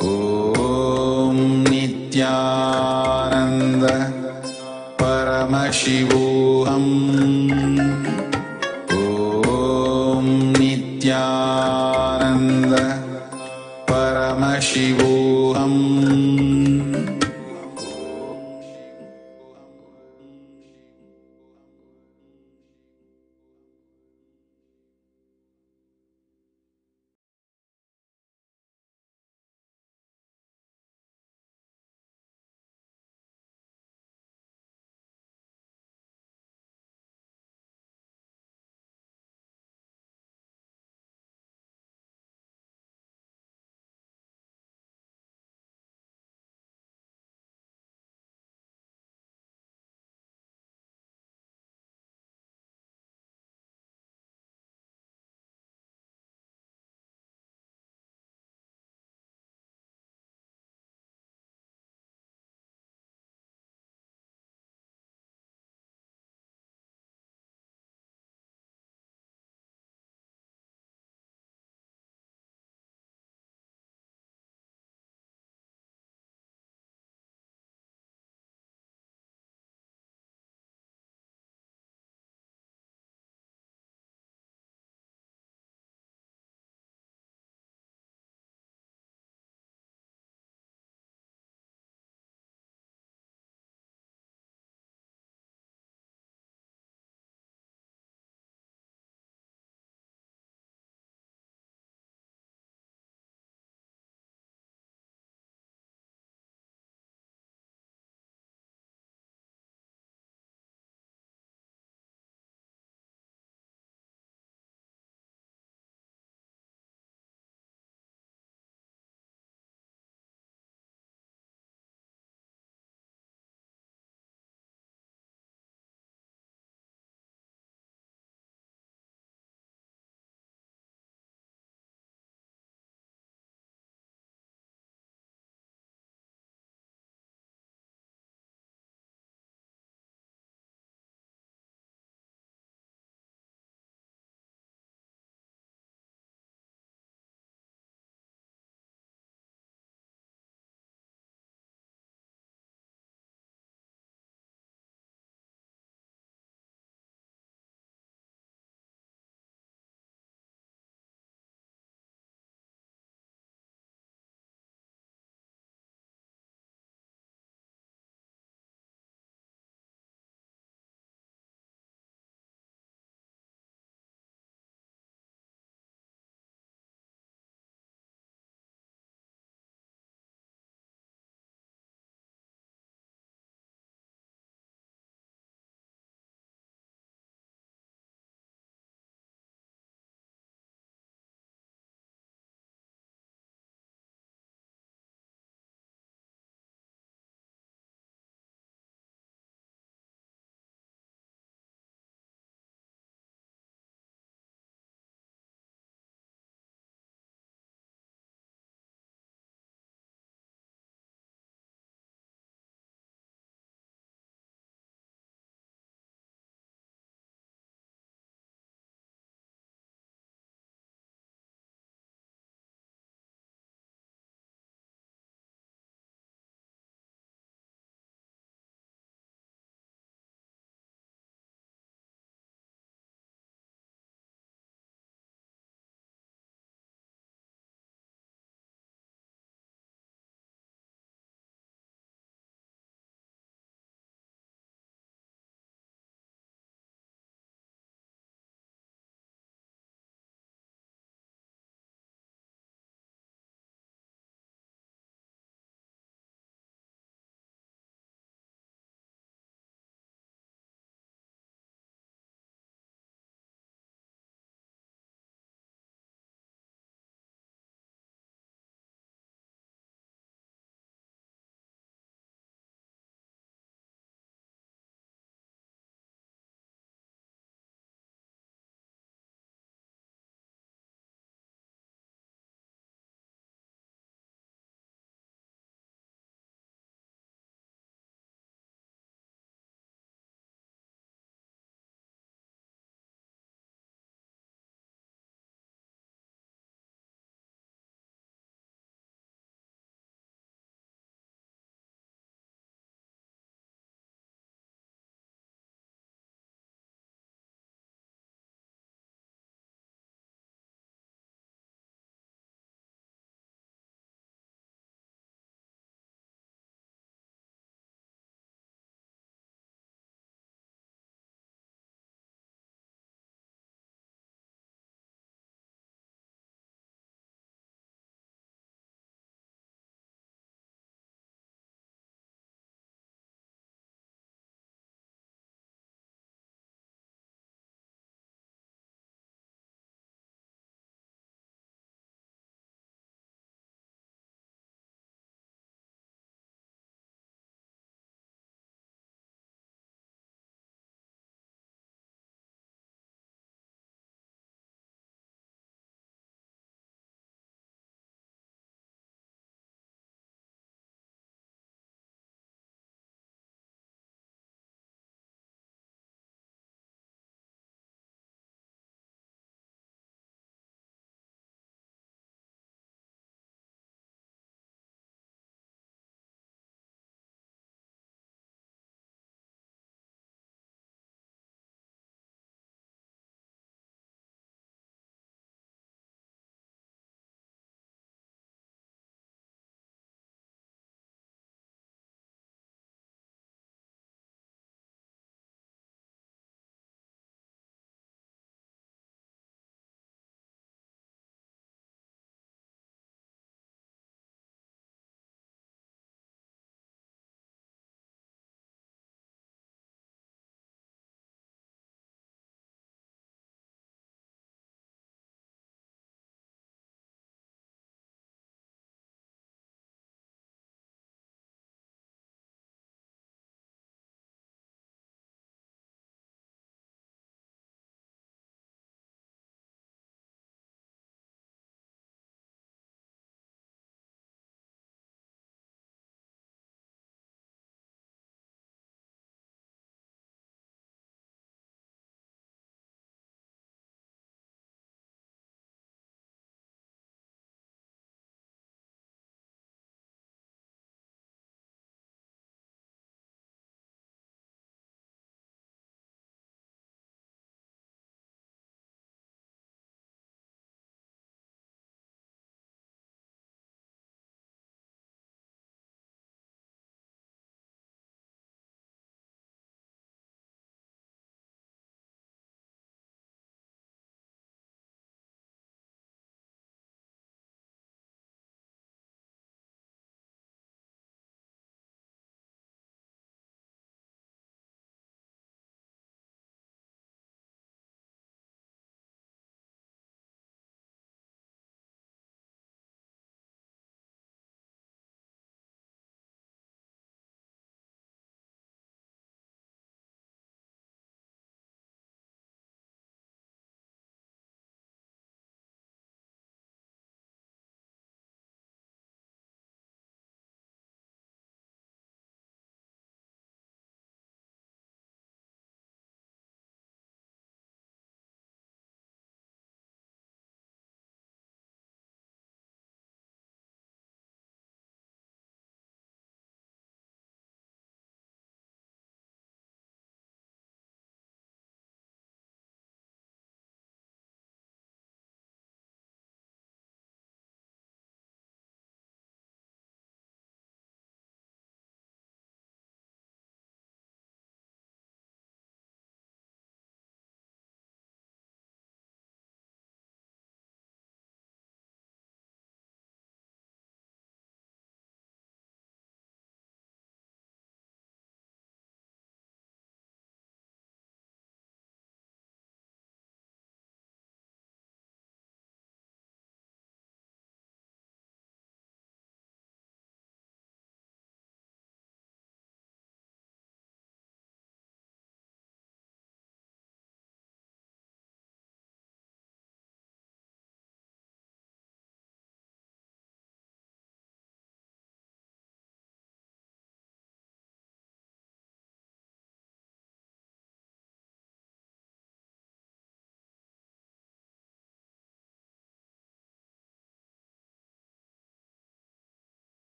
Om Nithyananda Paramashivoham. Om Nithyananda Paramashivoham.